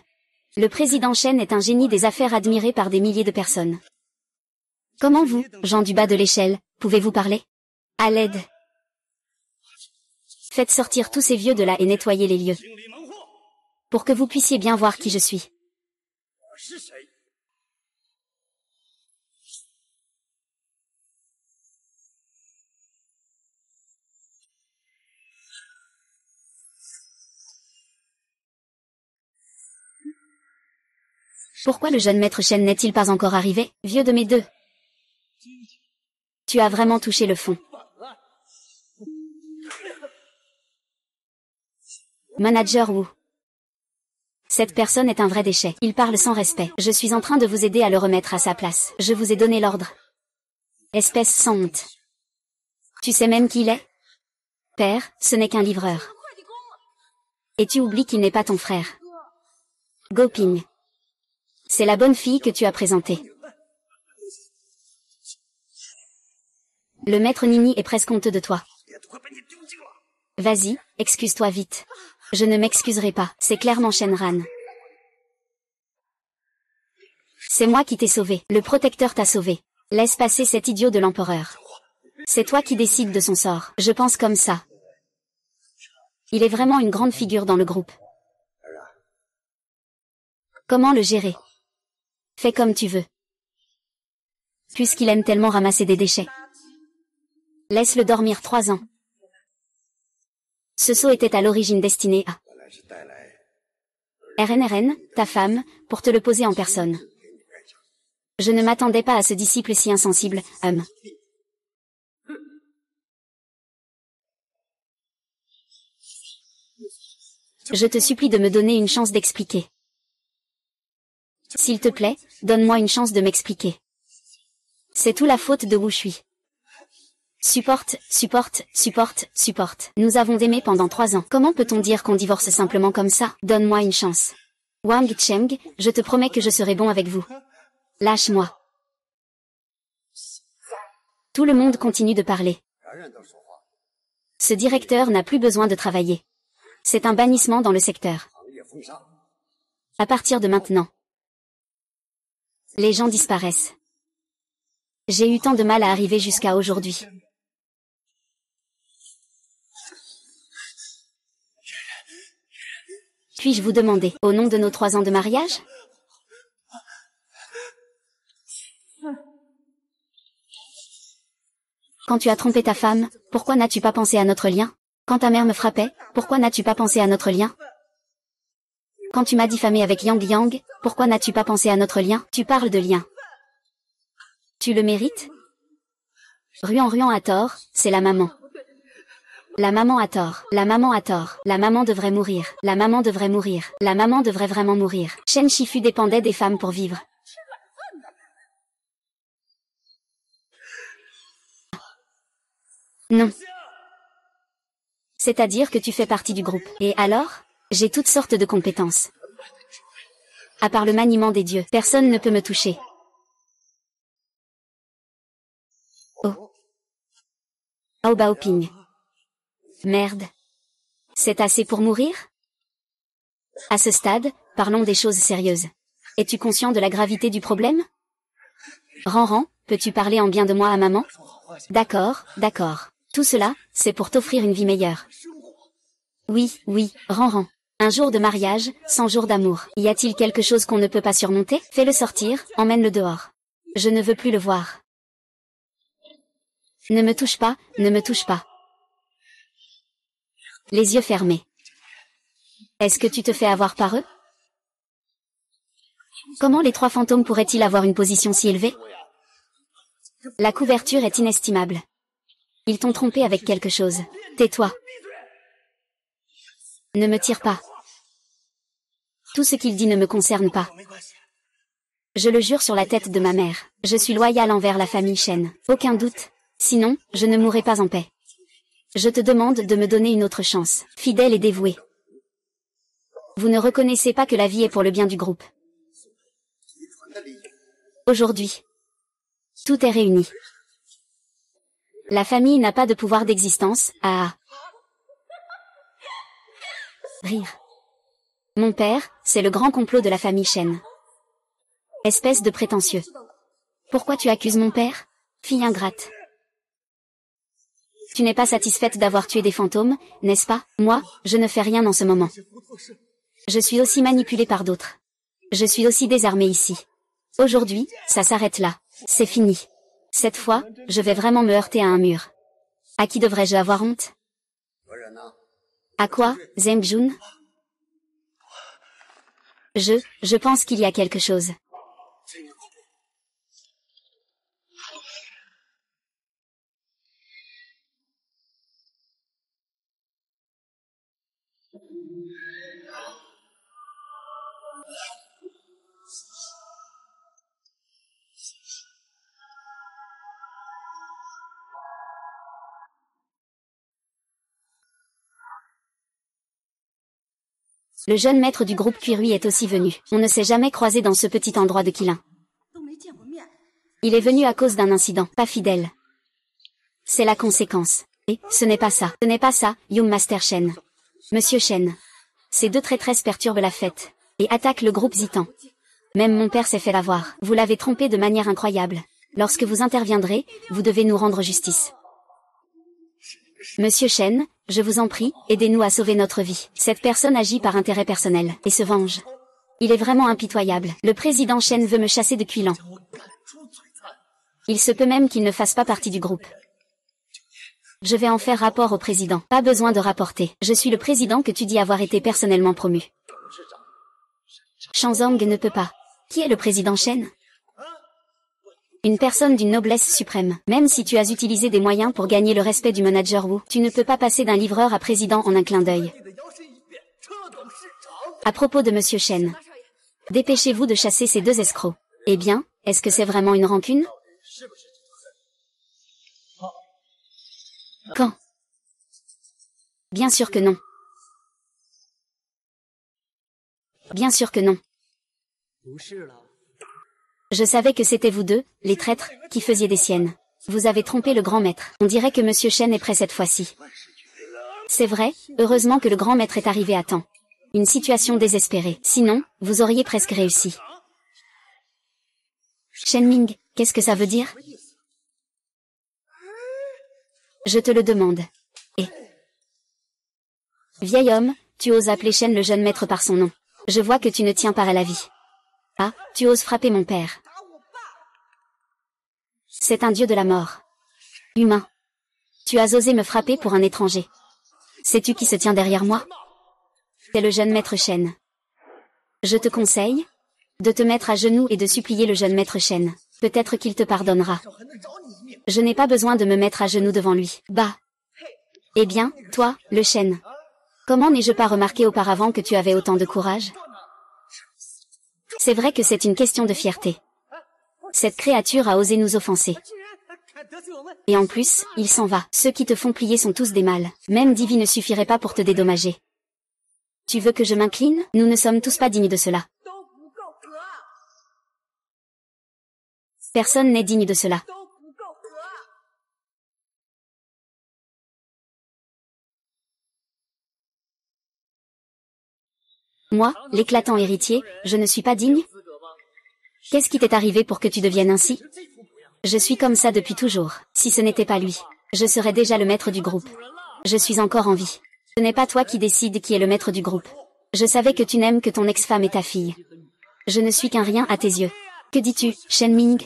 Le président Shen est un génie des affaires admiré par des milliers de personnes. Comment vous, gens du bas de l'échelle, pouvez-vous parler? À l'aide. Faites sortir tous ces vieux de là et nettoyez les lieux. Pour que vous puissiez bien voir qui je suis. Pourquoi le jeune maître Shen n'est-il pas encore arrivé, vieux de mes deux? Tu as vraiment touché le fond. Manager Wu. Cette personne est un vrai déchet. Il parle sans respect. Je suis en train de vous aider à le remettre à sa place. Je vous ai donné l'ordre. Espèce sans honte. Tu sais même qui il est? Père, ce n'est qu'un livreur. Et tu oublies qu'il n'est pas ton frère. Goping. C'est la bonne fille que tu as présentée. Le maître Nini est presque honteux de toi. Vas-y, excuse-toi vite. Je ne m'excuserai pas, c'est clairement Shenran. C'est moi qui t'ai sauvé, le protecteur t'a sauvé. Laisse passer cet idiot de l'empereur. C'est toi qui décides de son sort, je pense comme ça. Il est vraiment une grande figure dans le groupe. Comment le gérer? Fais comme tu veux. Puisqu'il aime tellement ramasser des déchets. Laisse-le dormir 3 ans. Ce sceau était à l'origine destiné à RNRN, ta femme, pour te le poser en personne. Je ne m'attendais pas à ce disciple si insensible, Je te supplie de me donner une chance d'expliquer. S'il te plaît, donne-moi une chance de m'expliquer. C'est tout la faute de Wu Shui. Supporte. Nous avons aimé pendant 3 ans. Comment peut-on dire qu'on divorce simplement comme ça? Donne-moi une chance. Wang Cheng, je te promets que je serai bon avec vous. Lâche-moi. Tout le monde continue de parler. Ce directeur n'a plus besoin de travailler. C'est un bannissement dans le secteur. À partir de maintenant, les gens disparaissent. J'ai eu tant de mal à arriver jusqu'à aujourd'hui. Puis-je vous demander, au nom de nos 3 ans de mariage? Quand tu as trompé ta femme, pourquoi n'as-tu pas pensé à notre lien? Quand ta mère me frappait, pourquoi n'as-tu pas pensé à notre lien? Quand tu m'as diffamé avec Yang Yang, pourquoi n'as-tu pas pensé à notre lien? Tu parles de lien. Tu le mérites? Ruan a tort, c'est la maman. La maman a tort, la maman a tort, la maman devrait mourir, la maman devrait mourir, la maman devrait vraiment mourir. Shen Shifu dépendait des femmes pour vivre. Non. C'est-à-dire que tu fais partie du groupe. Et alors? J'ai toutes sortes de compétences. À part le maniement des dieux, personne ne peut me toucher. Oh. Oh Baoping. Merde. C'est assez pour mourir? À ce stade, parlons des choses sérieuses. Es-tu conscient de la gravité du problème? Ran, peux-tu parler en bien de moi à maman? D'accord. Tout cela, c'est pour t'offrir une vie meilleure. Oui, Ran. Un jour de mariage, 100 jours d'amour. Y a-t-il quelque chose qu'on ne peut pas surmonter? Fais-le sortir, emmène-le dehors. Je ne veux plus le voir. Ne me touche pas. Les yeux fermés. Est-ce que tu te fais avoir par eux? Comment les 3 fantômes pourraient-ils avoir une position si élevée? La couverture est inestimable. Ils t'ont trompé avec quelque chose. Tais-toi. Ne me tire pas. Tout ce qu'il dit ne me concerne pas. Je le jure sur la tête de ma mère. Je suis loyale envers la famille Shen. Aucun doute. Sinon, je ne mourrai pas en paix. Je te demande de me donner une autre chance. Fidèle et dévouée. Vous ne reconnaissez pas que la vie est pour le bien du groupe. Aujourd'hui, tout est réuni. La famille n'a pas de pouvoir d'existence, rire. Mon père, c'est le grand complot de la famille Shen. Espèce de prétentieux. Pourquoi tu accuses mon père? Fille ingrate. Tu n'es pas satisfaite d'avoir tué des fantômes, n'est-ce pas? Moi, je ne fais rien en ce moment. Je suis aussi manipulée par d'autres. Je suis aussi désarmée ici. Aujourd'hui, ça s'arrête là. C'est fini. Cette fois, je vais vraiment me heurter à un mur. À qui devrais-je avoir honte? À quoi, Zheng Jun? Je pense qu'il y a quelque chose. Le jeune maître du groupe Cuirui est aussi venu. On ne s'est jamais croisé dans ce petit endroit de Qilin. Il est venu à cause d'un incident, pas fidèle. C'est la conséquence. Et, ce n'est pas ça, Young Master Shen. Monsieur Shen. Ces 2 traîtresses perturbent la fête. Et attaquent le groupe Zitan. Même mon père s'est fait avoir. Vous l'avez trompé de manière incroyable. Lorsque vous interviendrez, vous devez nous rendre justice. Monsieur Shen, je vous en prie, aidez-nous à sauver notre vie. Cette personne agit par intérêt personnel, et se venge. Il est vraiment impitoyable. Le président Shen veut me chasser de Qilin. Il se peut même qu'il ne fasse pas partie du groupe. Je vais en faire rapport au président. Pas besoin de rapporter. Je suis le président que tu dis avoir été personnellement promu. Shanzong ne peut pas. Qui est le président Shen? Une personne d'une noblesse suprême. Même si tu as utilisé des moyens pour gagner le respect du manager Wu, tu ne peux pas passer d'un livreur à président en un clin d'œil. À propos de Monsieur Shen. Dépêchez-vous de chasser ces deux escrocs. Eh bien, est-ce que c'est vraiment une rancune? Quand? Bien sûr que non. Bien sûr que non. Je savais que c'était vous deux, les traîtres, qui faisiez des siennes. Vous avez trompé le grand maître. On dirait que Monsieur Shen est prêt cette fois-ci. C'est vrai, heureusement que le grand maître est arrivé à temps. Une situation désespérée. Sinon, vous auriez presque réussi. Shen Ming, qu'est-ce que ça veut dire? Je te le demande. Et vieil homme, tu oses appeler Shen le jeune maître par son nom. Je vois que tu ne tiens pas à la vie. Ah, tu oses frapper mon père. C'est un dieu de la mort. Humain. Tu as osé me frapper pour un étranger. Sais-tu qui se tient derrière moi? C'est le jeune maître Shen. Je te conseille de te mettre à genoux et de supplier le jeune maître Shen. Peut-être qu'il te pardonnera. Je n'ai pas besoin de me mettre à genoux devant lui. Bah. Eh bien, toi, le Shen. Comment n'ai-je pas remarqué auparavant que tu avais autant de courage? C'est vrai que c'est une question de fierté. Cette créature a osé nous offenser. Et en plus, il s'en va. Ceux qui te font plier sont tous des mâles. Même Divi ne suffirait pas pour te dédommager. Tu veux que je m'incline? Nous ne sommes tous pas dignes de cela. Personne n'est digne de cela. Moi, l'éclatant héritier, je ne suis pas digne? Qu'est-ce qui t'est arrivé pour que tu deviennes ainsi? Je suis comme ça depuis toujours. Si ce n'était pas lui, je serais déjà le maître du groupe. Je suis encore en vie. Ce n'est pas toi qui décides qui est le maître du groupe. Je savais que tu n'aimes que ton ex-femme et ta fille. Je ne suis qu'un rien à tes yeux. Que dis-tu, Shen Ming?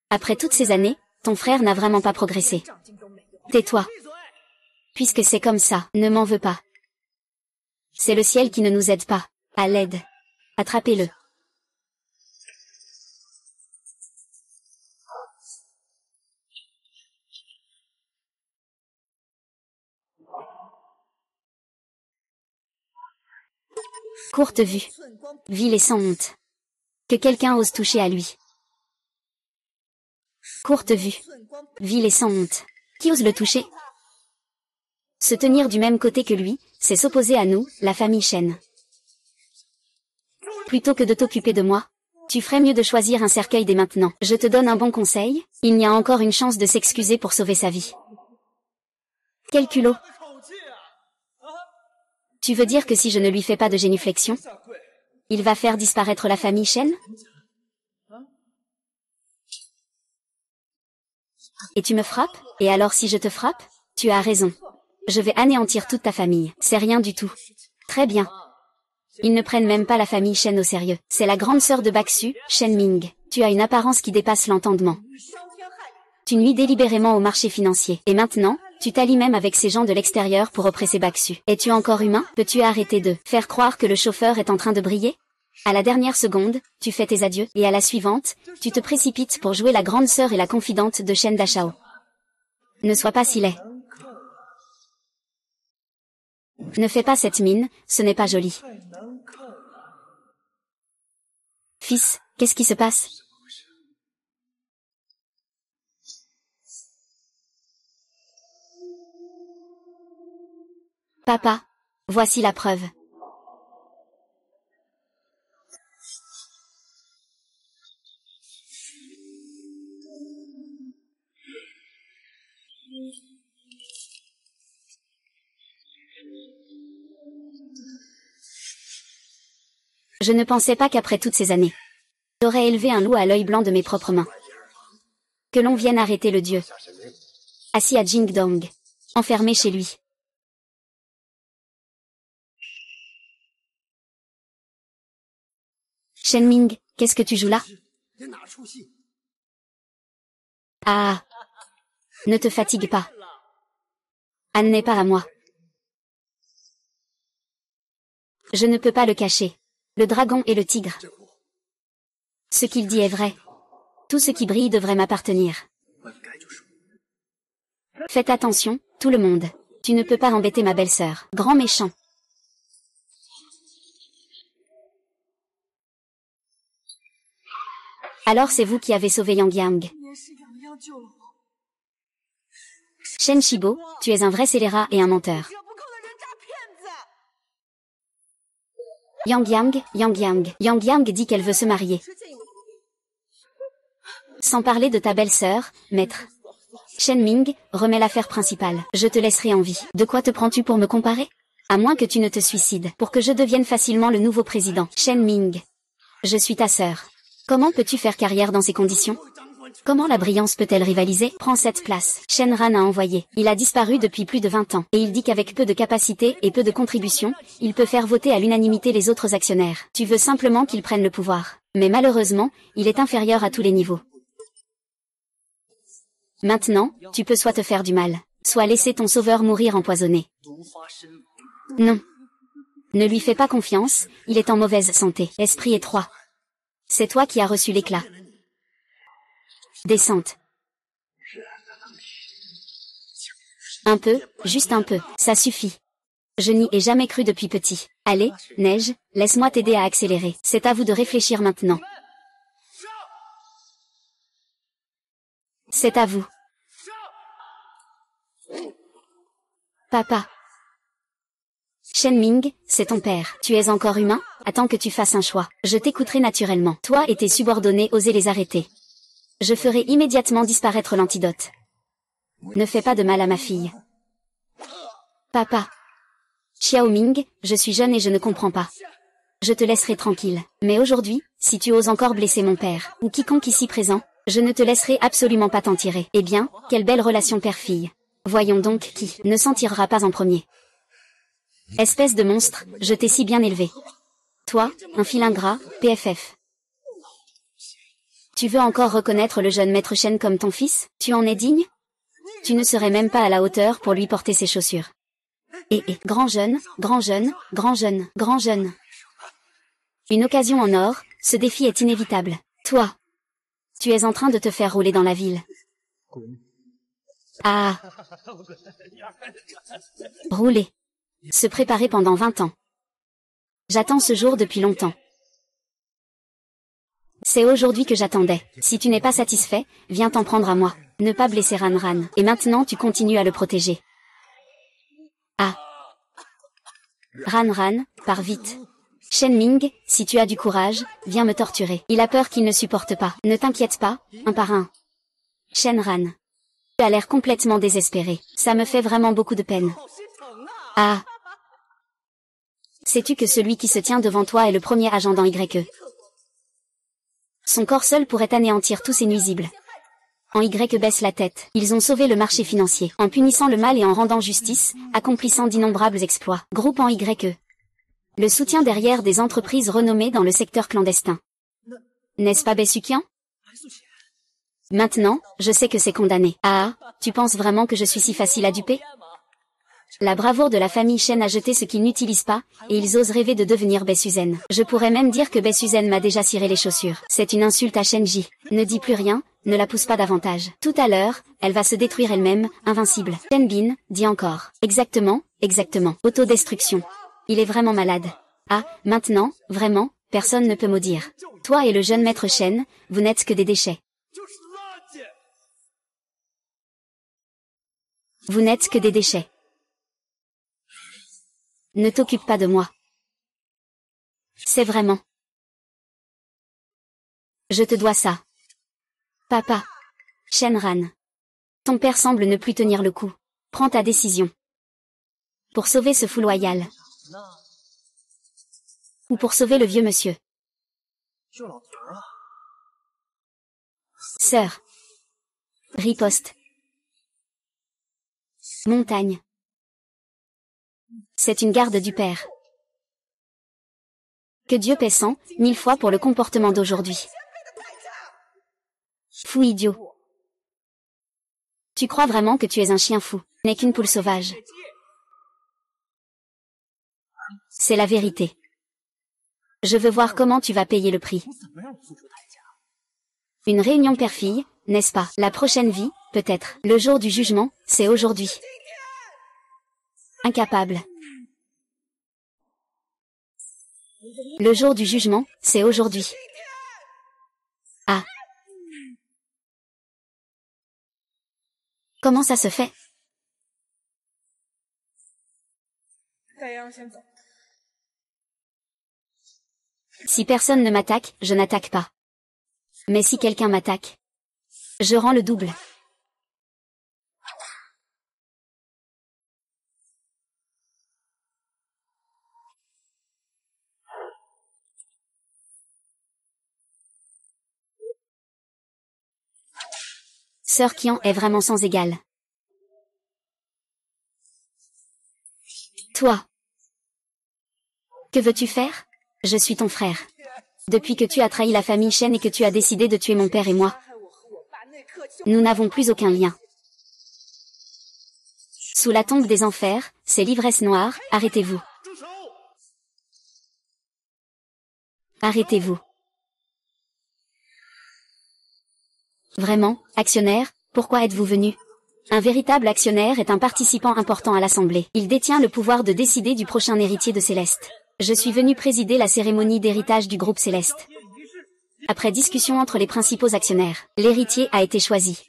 Après toutes ces années, ton frère n'a vraiment pas progressé. Tais-toi. Puisque c'est comme ça, ne m'en veux pas. C'est le ciel qui ne nous aide pas. À l'aide. Attrapez-le. Courte vue. Vil et sans honte. Que quelqu'un ose toucher à lui. Courte vue. Vil et sans honte. Qui ose le toucher? Se tenir du même côté que lui, c'est s'opposer à nous, la famille Shen. Plutôt que de t'occuper de moi, tu ferais mieux de choisir un cercueil dès maintenant. Je te donne un bon conseil, il y a encore une chance de s'excuser pour sauver sa vie. Quel culot! Tu veux dire que si je ne lui fais pas de génuflexion, il va faire disparaître la famille Shen? Et tu me frappes? Et alors si je te frappe? Tu as raison. Je vais anéantir toute ta famille. C'est rien du tout. Très bien. Ils ne prennent même pas la famille Shen au sérieux. C'est la grande sœur de Baksu, Shen Ming. Tu as une apparence qui dépasse l'entendement. Tu nuis délibérément au marché financier. Et maintenant, tu t'allies même avec ces gens de l'extérieur pour oppresser Baksu. Es-tu encore humain? Peux-tu arrêter de faire croire que le chauffeur est en train de briller? À la dernière seconde, tu fais tes adieux, et à la suivante, tu te précipites pour jouer la grande sœur et la confidente de Shen Dashao. Ne sois pas si laid. Ne fais pas cette mine, ce n'est pas joli. Fils, qu'est-ce qui se passe? Papa, voici la preuve. Je ne pensais pas qu'après toutes ces années, j'aurais élevé un loup à l'œil blanc de mes propres mains. Que l'on vienne arrêter le dieu. Assis à Jingdong. Enfermé chez lui. Shen Ming, qu'est-ce que tu joues là? Ah. Ne te fatigue pas. Anne n'est pas à moi. Je ne peux pas le cacher. Le dragon et le tigre. Ce qu'il dit est vrai. Tout ce qui brille devrait m'appartenir. Faites attention, tout le monde. Tu ne peux pas embêter ma belle-sœur. Grand méchant. Alors c'est vous qui avez sauvé Yang Yang. Shen Shibo, tu es un vrai scélérat et un menteur. Yang Yang dit qu'elle veut se marier. Sans parler de ta belle-sœur, maître. Shen Ming, remets l'affaire principale. Je te laisserai en vie. De quoi te prends-tu pour me comparer? À moins que tu ne te suicides, pour que je devienne facilement le nouveau président. Shen Ming. Je suis ta sœur. Comment peux-tu faire carrière dans ces conditions? Comment la brillance peut-elle rivaliser? Prends cette place. Shen Ran a envoyé. Il a disparu depuis plus de 20 ans. Et il dit qu'avec peu de capacité et peu de contributions, il peut faire voter à l'unanimité les autres actionnaires. Tu veux simplement qu'il prenne le pouvoir. Mais malheureusement, il est inférieur à tous les niveaux. Maintenant, tu peux soit te faire du mal, soit laisser ton sauveur mourir empoisonné. Non. Ne lui fais pas confiance, il est en mauvaise santé. Esprit étroit. C'est toi qui as reçu l'éclat. Descente. Un peu, juste un peu, ça suffit. Je n'y ai jamais cru depuis petit. Allez, Neige, laisse-moi t'aider à accélérer. C'est à vous de réfléchir maintenant. C'est à vous. Papa. Shen Ming, c'est ton père. Tu es encore humain? Attends que tu fasses un choix. Je t'écouterai naturellement. Toi et tes subordonnés, osez les arrêter. Je ferai immédiatement disparaître l'antidote. Ne fais pas de mal à ma fille. Papa. Xiao Ming, je suis jeune et je ne comprends pas. Je te laisserai tranquille. Mais aujourd'hui, si tu oses encore blesser mon père, ou quiconque ici présent, je ne te laisserai absolument pas t'en tirer. Eh bien, quelle belle relation père-fille. Voyons donc qui ne s'en tirera pas en premier. Espèce de monstre, je t'ai si bien élevé. Toi, un fil ingrat, PFF. Tu veux encore reconnaître le jeune maître Shen comme ton fils? Tu en es digne? Tu ne serais même pas à la hauteur pour lui porter ses chaussures. Grand jeune, grand jeune, grand jeune, grand jeune. Une occasion en or, ce défi est inévitable. Toi, tu es en train de te faire rouler dans la ville. Ah. Rouler. Se préparer pendant 20 ans. J'attends ce jour depuis longtemps. C'est aujourd'hui que j'attendais. Si tu n'es pas satisfait, viens t'en prendre à moi. Ne pas blesser Ran Ran. Et maintenant tu continues à le protéger. Ah. Ran Ran, pars vite. Shen Ming, si tu as du courage, viens me torturer. Il a peur qu'il ne supporte pas. Ne t'inquiète pas, un par un. Shen Ran. Tu as l'air complètement désespéré. Ça me fait vraiment beaucoup de peine. Ah. Sais-tu que celui qui se tient devant toi est le premier agent dans YE? Son corps seul pourrait anéantir tous ses nuisibles. En YE baisse la tête. Ils ont sauvé le marché financier, en punissant le mal et en rendant justice, accomplissant d'innombrables exploits. Groupe en YE. Le soutien derrière des entreprises renommées dans le secteur clandestin. N'est-ce pas Baesukian? Maintenant, je sais que c'est condamné. Ah, tu penses vraiment que je suis si facile à duper? La bravoure de la famille Shen a jeté ce qu'ils n'utilisent pas, et ils osent rêver de devenir Baesuzen. Je pourrais même dire que Baesuzen m'a déjà ciré les chaussures. C'est une insulte à Shenji. Ne dis plus rien, ne la pousse pas davantage. Tout à l'heure, elle va se détruire elle-même, invincible. Shenbin, dis encore. Exactement, exactement. Autodestruction. Il est vraiment malade. Ah, maintenant, vraiment, personne ne peut maudire. Toi et le jeune maître Shen, vous n'êtes que des déchets. Vous n'êtes que des déchets. Ne t'occupe pas de moi. C'est vraiment. Je te dois ça. Papa. Shenran. Ton père semble ne plus tenir le coup. Prends ta décision. Pour sauver ce fou loyal. Ou pour sauver le vieux monsieur. Sœur. Riposte. Montagne. C'est une garde du père. Que Dieu paie 100 000 fois pour le comportement d'aujourd'hui. Fou idiot. Tu crois vraiment que tu es un chien fou, n'est qu'une poule sauvage. C'est la vérité. Je veux voir comment tu vas payer le prix. Une réunion père-fille, n'est-ce pas? La prochaine vie, peut-être. Le jour du jugement, c'est aujourd'hui. Incapable. Le jour du jugement, c'est aujourd'hui. Ah. Comment ça se fait? Si personne ne m'attaque, je n'attaque pas. Mais si quelqu'un m'attaque, je rends le double. Sœur Qian est vraiment sans égale. Toi. Que veux-tu faire? Je suis ton frère. Depuis que tu as trahi la famille Shen et que tu as décidé de tuer mon père et moi, nous n'avons plus aucun lien. Sous la tombe des enfers, c'est l'ivresse noire, arrêtez-vous. Arrêtez-vous. Vraiment, actionnaire, pourquoi êtes-vous venu? Un véritable actionnaire est un participant important à l'Assemblée. Il détient le pouvoir de décider du prochain héritier de Céleste. Je suis venu présider la cérémonie d'héritage du groupe Céleste. Après discussion entre les principaux actionnaires, l'héritier a été choisi.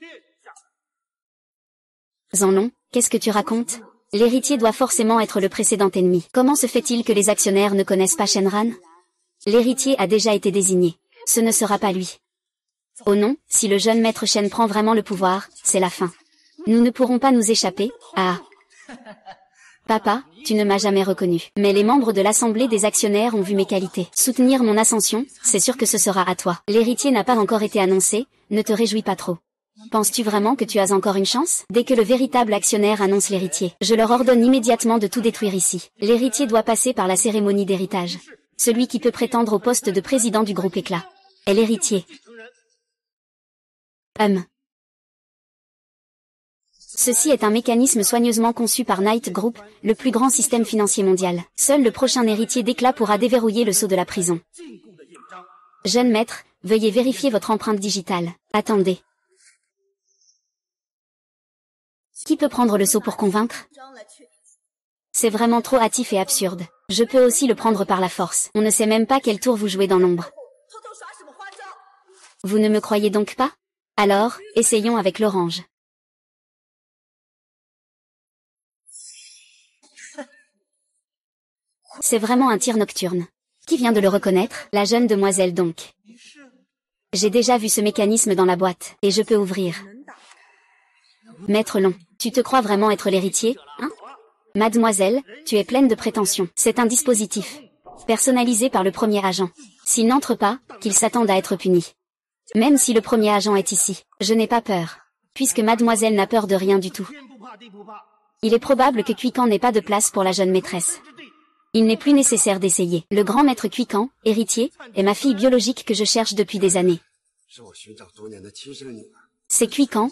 Zanon, qu'est-ce que tu racontes? L'héritier doit forcément être le précédent ennemi. Comment se fait-il que les actionnaires ne connaissent pas Shenran? L'héritier a déjà été désigné. Ce ne sera pas lui. Oh non, si le jeune maître Shen prend vraiment le pouvoir, c'est la fin. Nous ne pourrons pas nous échapper. Ah. Papa, tu ne m'as jamais reconnu. Mais les membres de l'Assemblée des actionnaires ont vu mes qualités. Soutenir mon ascension, c'est sûr que ce sera à toi. L'héritier n'a pas encore été annoncé, ne te réjouis pas trop. Penses-tu vraiment que tu as encore une chance? Dès que le véritable actionnaire annonce l'héritier, je leur ordonne immédiatement de tout détruire ici. L'héritier doit passer par la cérémonie d'héritage. Celui qui peut prétendre au poste de président du groupe Éclat est l'héritier. Ceci est un mécanisme soigneusement conçu par Knight Group, le plus grand système financier mondial. Seul le prochain héritier d'Éclat pourra déverrouiller le sceau de la prison. Jeune maître, veuillez vérifier votre empreinte digitale. Attendez. Qui peut prendre le sceau pour convaincre? C'est vraiment trop hâtif et absurde. Je peux aussi le prendre par la force. On ne sait même pas quel tour vous jouez dans l'ombre. Vous ne me croyez donc pas? Alors, essayons avec l'orange. C'est vraiment un tir nocturne. Qui vient de le reconnaître? La jeune demoiselle donc. J'ai déjà vu ce mécanisme dans la boîte, et je peux ouvrir. Maître Long, tu te crois vraiment être l'héritier, hein? Mademoiselle, tu es pleine de prétentions. C'est un dispositif personnalisé par le premier agent. S'il n'entre pas, qu'il s'attende à être puni. Même si le premier agent est ici, je n'ai pas peur, puisque mademoiselle n'a peur de rien du tout. Il est probable que Kuikan n'ait pas de place pour la jeune maîtresse. Il n'est plus nécessaire d'essayer. Le grand maître Kuikan, héritier, est ma fille biologique que je cherche depuis des années. C'est Kuikan.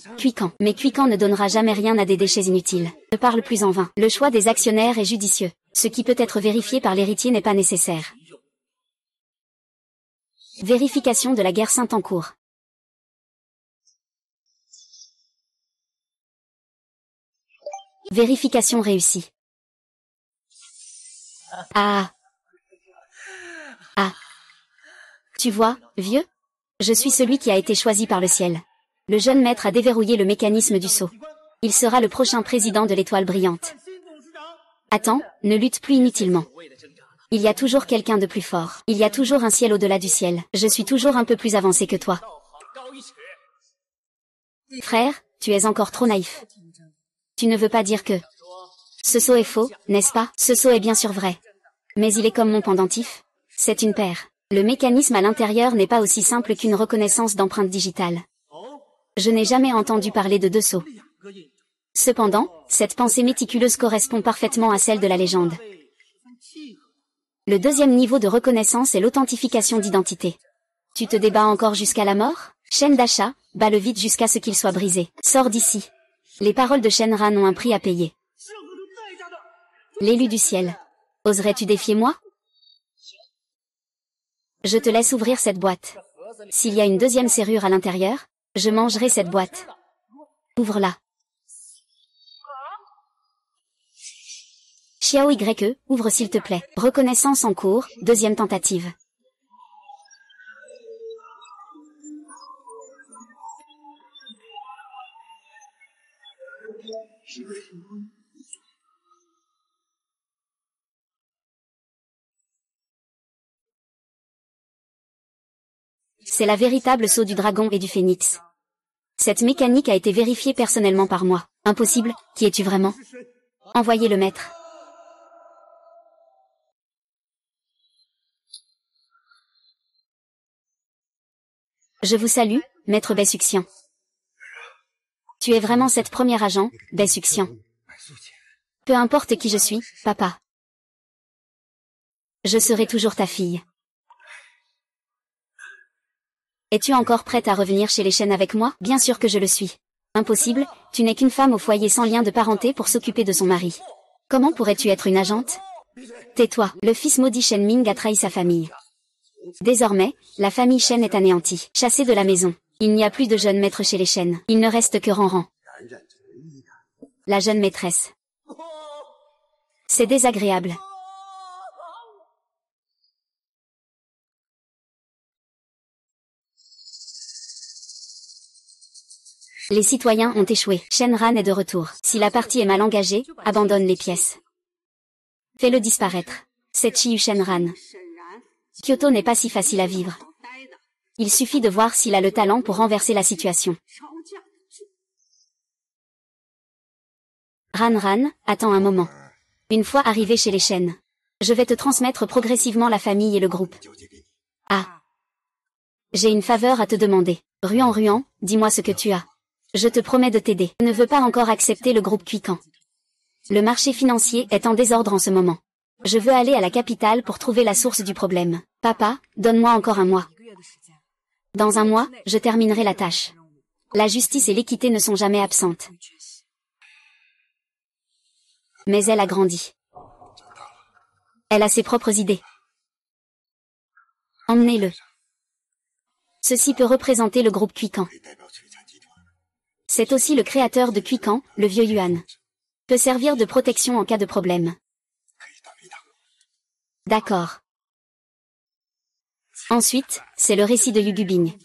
Mais Kuikan ne donnera jamais rien à des déchets inutiles. Ne parle plus en vain. Le choix des actionnaires est judicieux. Ce qui peut être vérifié par l'héritier n'est pas nécessaire. Vérification de la guerre sainte en cours. Vérification réussie. Ah. Tu vois, vieux? Je suis celui qui a été choisi par le ciel. Le jeune maître a déverrouillé le mécanisme du sceau. Il sera le prochain président de l'étoile brillante. Attends, ne lutte plus inutilement. Il y a toujours quelqu'un de plus fort. Il y a toujours un ciel au-delà du ciel. Je suis toujours un peu plus avancé que toi. Frère, tu es encore trop naïf. Tu ne veux pas dire que ce sceau est faux, n'est-ce pas? Ce sceau est bien sûr vrai. Mais il est comme mon pendentif. C'est une paire. Le mécanisme à l'intérieur n'est pas aussi simple qu'une reconnaissance d'empreinte digitale. Je n'ai jamais entendu parler de deux sceaux. Cependant, cette pensée méticuleuse correspond parfaitement à celle de la légende. Le deuxième niveau de reconnaissance est l'authentification d'identité. Tu te débats encore jusqu'à la mort? Chaîne d'achat, bats le vide jusqu'à ce qu'il soit brisé. Sors d'ici. Les paroles de Shenran ont un prix à payer. L'élu du ciel. Oserais-tu défier moi? Je te laisse ouvrir cette boîte. S'il y a une deuxième serrure à l'intérieur, je mangerai cette boîte. Ouvre-la. Xiao YE, ouvre s'il te plaît. Reconnaissance en cours, deuxième tentative. C'est la véritable sceau du dragon et du phénix. Cette mécanique a été vérifiée personnellement par moi. Impossible, qui es-tu vraiment? Envoyez le maître. Je vous salue, maître Baisuxian. Tu es vraiment cette première agent, Baisuxian. Peu importe qui je suis, papa. Je serai toujours ta fille. Es-tu encore prête à revenir chez les Shen avec moi? Bien sûr que je le suis. Impossible, tu n'es qu'une femme au foyer sans lien de parenté pour s'occuper de son mari. Comment pourrais-tu être une agente? Tais-toi, le fils maudit Shen Ming a trahi sa famille. Désormais, la famille Shen est anéantie, chassée de la maison. Il n'y a plus de jeune maître chez les Shen. Il ne reste que Ranran. La jeune maîtresse. C'est désagréable. Les citoyens ont échoué. Shenran est de retour. Si la partie est mal engagée, abandonne les pièces. Fais-le disparaître. C'est Chiyu Shenran. Kyoto n'est pas si facile à vivre. Il suffit de voir s'il a le talent pour renverser la situation. Ran, attends un moment. Une fois arrivé chez les Shen, je vais te transmettre progressivement la famille et le groupe. Ah. J'ai une faveur à te demander. Ruan, dis-moi ce que tu as. Je te promets de t'aider. Je ne veux pas encore accepter le groupe Kuikan. Le marché financier est en désordre en ce moment. Je veux aller à la capitale pour trouver la source du problème. Papa, donne-moi encore un mois. Dans un mois, je terminerai la tâche. La justice et l'équité ne sont jamais absentes. Mais elle a grandi. Elle a ses propres idées. Emmenez-le. Ceci peut représenter le groupe Kuikan. C'est aussi le créateur de Kuikan, le vieux Yuan. Peut servir de protection en cas de problème. D'accord. Ensuite, c'est le récit de Yugubing.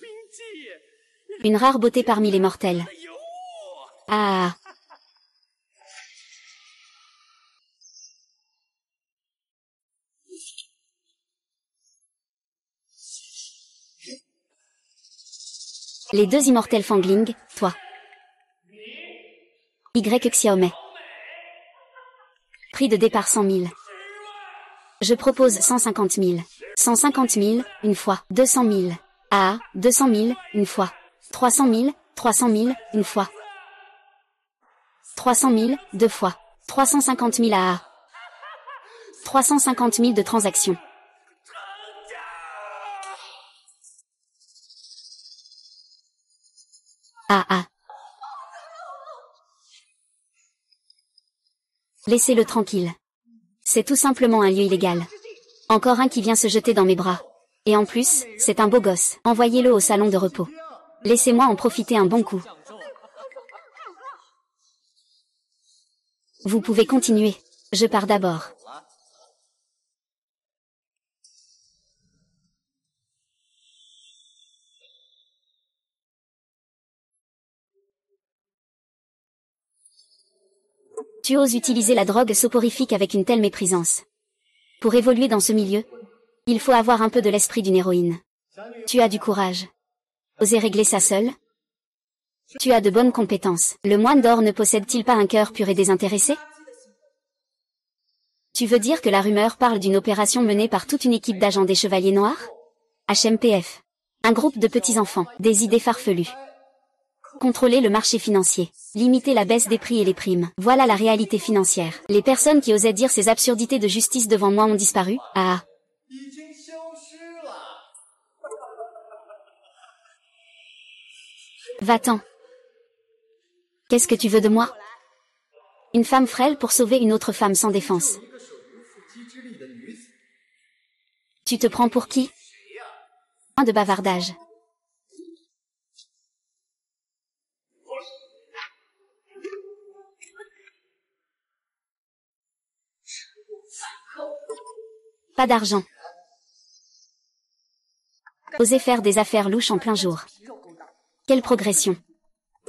Une rare beauté parmi les mortels. Ah. Les deux immortels Fangling, toi. Y Xiaomei. Prix de départ 100 000. Je propose 150 000. 150 000, une fois. 200 000. Ah, 200 000, une fois. 300 000, 300 000, une fois. 300 000, deux fois. 350 000 AA. 350 000 de transactions. Ah. Laissez-le tranquille. C'est tout simplement un lieu illégal. Encore un qui vient se jeter dans mes bras. Et en plus, c'est un beau gosse. Envoyez-le au salon de repos. Laissez-moi en profiter un bon coup. Vous pouvez continuer. Je pars d'abord. Tu oses utiliser la drogue soporifique avec une telle méprisance. Pour évoluer dans ce milieu, il faut avoir un peu de l'esprit d'une héroïne. Tu as du courage. Oser régler ça seul? Tu as de bonnes compétences. Le moine d'or ne possède-t-il pas un cœur pur et désintéressé? Tu veux dire que la rumeur parle d'une opération menée par toute une équipe d'agents des Chevaliers Noirs? HMPF. Un groupe de petits-enfants, des idées farfelues. Contrôler le marché financier. Limiter la baisse des prix et les primes. Voilà la réalité financière. Les personnes qui osaient dire ces absurdités de justice devant moi ont disparu. Ah. Va-t'en. Qu'est-ce que tu veux de moi? Une femme frêle pour sauver une autre femme sans défense. Tu te prends pour qui? Moins de bavardage. Pas d'argent. Oser faire des affaires louches en plein jour. Quelle progression.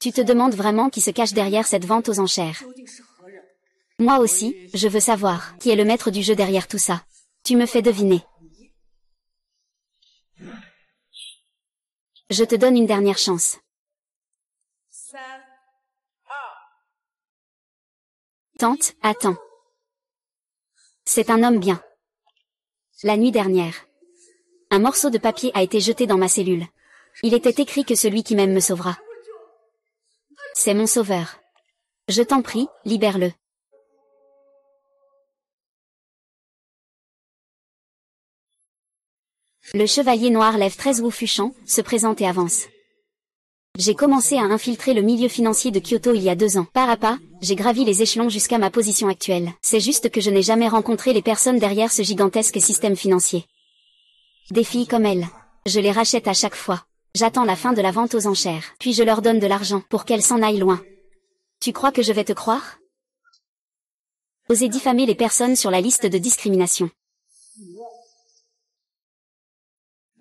Tu te demandes vraiment qui se cache derrière cette vente aux enchères. Moi aussi, je veux savoir qui est le maître du jeu derrière tout ça. Tu me fais deviner. Je te donne une dernière chance. Tente, attends. C'est un homme bien. La nuit dernière, un morceau de papier a été jeté dans ma cellule. Il était écrit que celui qui m'aime me sauvera. C'est mon sauveur. Je t'en prie, libère-le. Le chevalier noir lève 13 Wu Fuchang, se présente et avance. J'ai commencé à infiltrer le milieu financier de Kyoto il y a 2 ans. Pas à pas, j'ai gravi les échelons jusqu'à ma position actuelle. C'est juste que je n'ai jamais rencontré les personnes derrière ce gigantesque système financier. Des filles comme elles. Je les rachète à chaque fois. J'attends la fin de la vente aux enchères. Puis je leur donne de l'argent pour qu'elles s'en aillent loin. Tu crois que je vais te croire? Osez diffamer les personnes sur la liste de discrimination.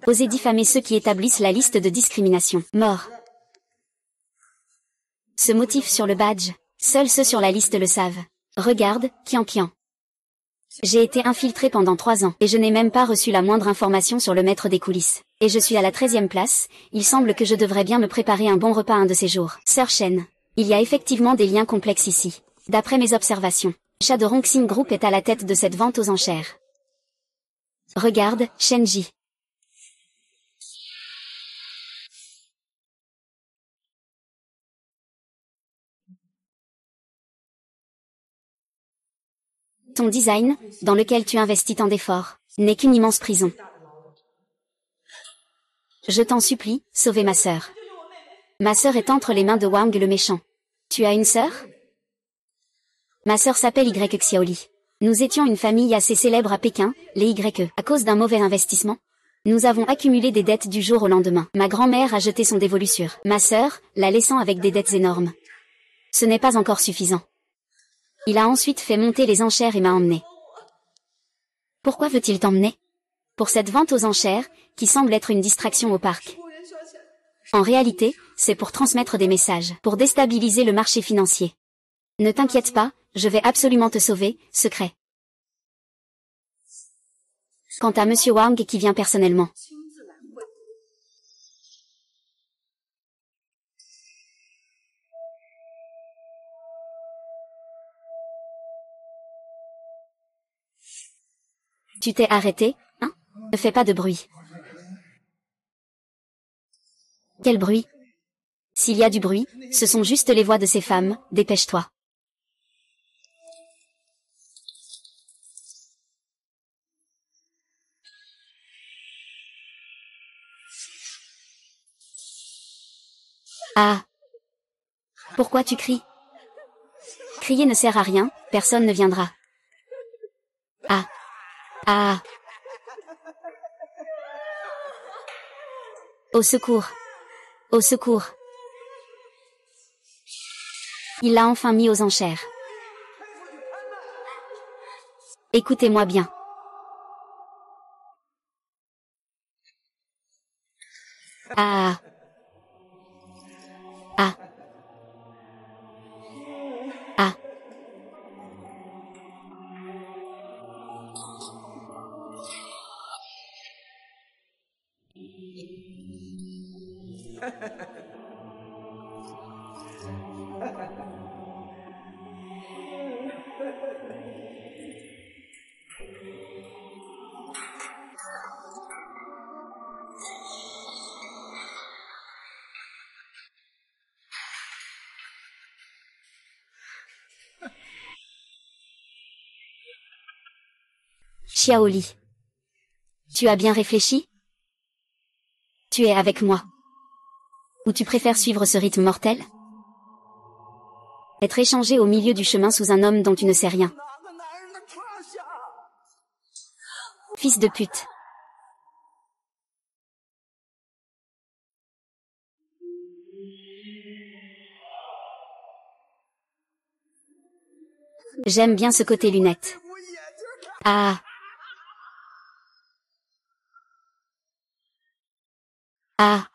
Osez diffamer ceux qui établissent la liste de discrimination. Mort. Ce motif sur le badge, seuls ceux sur la liste le savent. Regarde, Kian. J'ai été infiltré pendant 3 ans, et je n'ai même pas reçu la moindre information sur le maître des coulisses. Et je suis à la 13e place, il semble que je devrais bien me préparer un bon repas un de ces jours. Sœur Shen, il y a effectivement des liens complexes ici. D'après mes observations, Chat de Rongxing Group est à la tête de cette vente aux enchères. Regarde, Shenji. Ton design, dans lequel tu investis tant d'efforts, n'est qu'une immense prison. Je t'en supplie, sauvez ma sœur. Ma sœur est entre les mains de Wang le méchant. Tu as une sœur? Ma sœur s'appelle Y Xiaoli. Nous étions une famille assez célèbre à Pékin, les YE. À cause d'un mauvais investissement, nous avons accumulé des dettes du jour au lendemain. Ma grand-mère a jeté son dévolu sur ma sœur, la laissant avec des dettes énormes. Ce n'est pas encore suffisant. Il a ensuite fait monter les enchères et m'a emmené. Pourquoi veut-il t'emmener? Pour cette vente aux enchères, qui semble être une distraction au parc. En réalité, c'est pour transmettre des messages, pour déstabiliser le marché financier. Ne t'inquiète pas, je vais absolument te sauver, secret. Quant à Monsieur Wang qui vient personnellement. Tu t'es arrêté, hein? Ne fais pas de bruit. Quel bruit? S'il y a du bruit, ce sont juste les voix de ces femmes, dépêche-toi. Ah! Pourquoi tu cries? Crier ne sert à rien, personne ne viendra. Ah! Ah! Au secours! Au secours! Il l'a enfin mis aux enchères. Écoutez-moi bien. Ah! Ah! Ah! Xiaoli. Tu as bien réfléchi? Tu es avec moi. Ou tu préfères suivre ce rythme mortel? Être échangé au milieu du chemin sous un homme dont tu ne sais rien. Fils de pute. J'aime bien ce côté lunettes. Ah! Ah!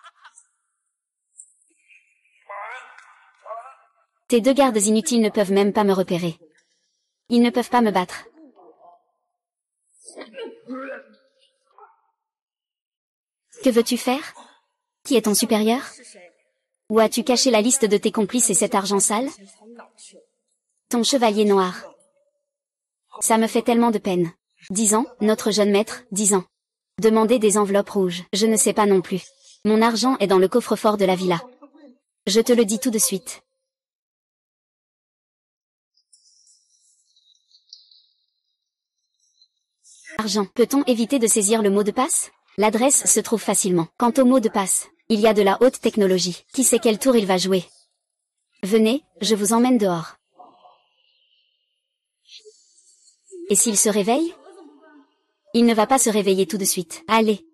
Tes 2 gardes inutiles ne peuvent même pas me repérer. Ils ne peuvent pas me battre. Que veux-tu faire? Qui est ton supérieur? Où as-tu caché la liste de tes complices et cet argent sale? Ton chevalier noir. Ça me fait tellement de peine. 10 ans, notre jeune maître, 10 ans. Demander des enveloppes rouges, je ne sais pas non plus. Mon argent est dans le coffre-fort de la villa. Je te le dis tout de suite. Argent. Peut-on éviter de saisir le mot de passe? L'adresse se trouve facilement. Quant au mot de passe, il y a de la haute technologie. Qui sait quel tour il va jouer? Venez, je vous emmène dehors. Et s'il se réveille? Il ne va pas se réveiller tout de suite. Allez.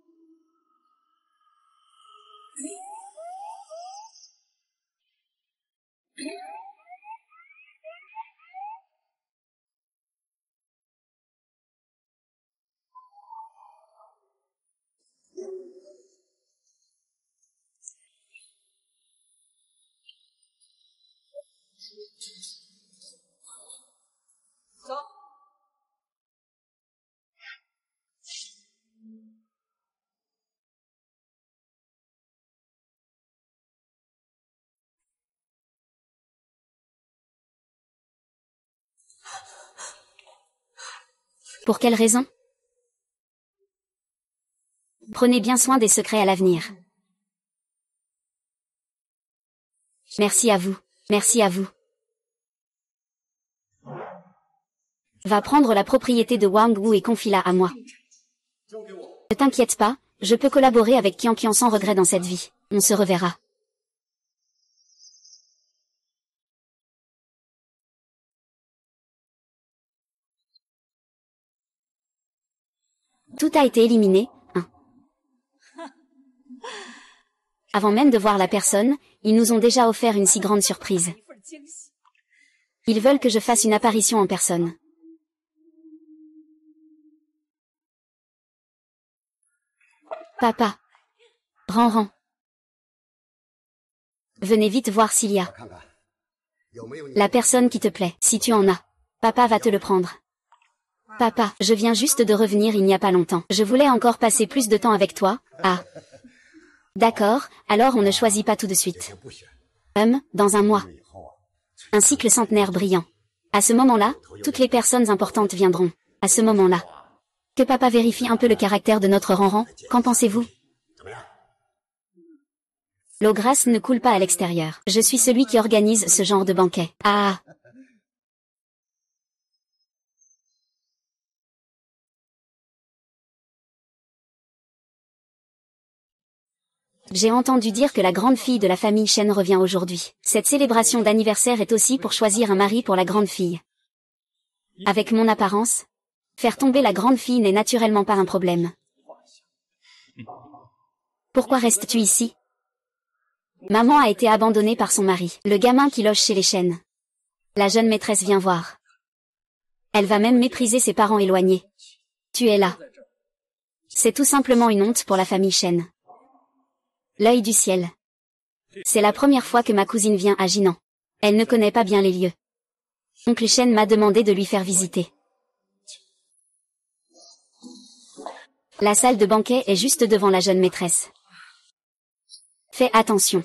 Pour quelle raison? Prenez bien soin des secrets à l'avenir. Merci à vous. Merci à vous. Va prendre la propriété de Wang Wu et confie-la à moi. Ne t'inquiète pas, je peux collaborer avec Qian Qian sans regret dans cette vie. On se reverra. Tout a été éliminé, hein. Avant même de voir la personne, ils nous ont déjà offert une si grande surprise. Ils veulent que je fasse une apparition en personne. Papa. Ranran. Venez vite voir s'il y a la personne qui te plaît. Si tu en as, papa va te le prendre. Papa, je viens juste de revenir il n'y a pas longtemps. Je voulais encore passer plus de temps avec toi. Ah. D'accord, alors on ne choisit pas tout de suite. Dans un mois. Un cycle centenaire brillant. À ce moment-là, toutes les personnes importantes viendront. À ce moment-là. Que papa vérifie un peu le caractère de notre Ranran, qu'en pensez-vous? L'eau grasse ne coule pas à l'extérieur. Je suis celui qui organise ce genre de banquet. Ah. J'ai entendu dire que la grande fille de la famille Shen revient aujourd'hui. Cette célébration d'anniversaire est aussi pour choisir un mari pour la grande fille. Avec mon apparence, faire tomber la grande fille n'est naturellement pas un problème. Pourquoi restes-tu ici? Maman a été abandonnée par son mari, le gamin qui loge chez les Shen. La jeune maîtresse vient voir. Elle va même mépriser ses parents éloignés. Tu es là. C'est tout simplement une honte pour la famille Shen. L'œil du ciel. C'est la première fois que ma cousine vient à Jinan. Elle ne connaît pas bien les lieux. Oncle Shen m'a demandé de lui faire visiter. La salle de banquet est juste devant la jeune maîtresse. Fais attention.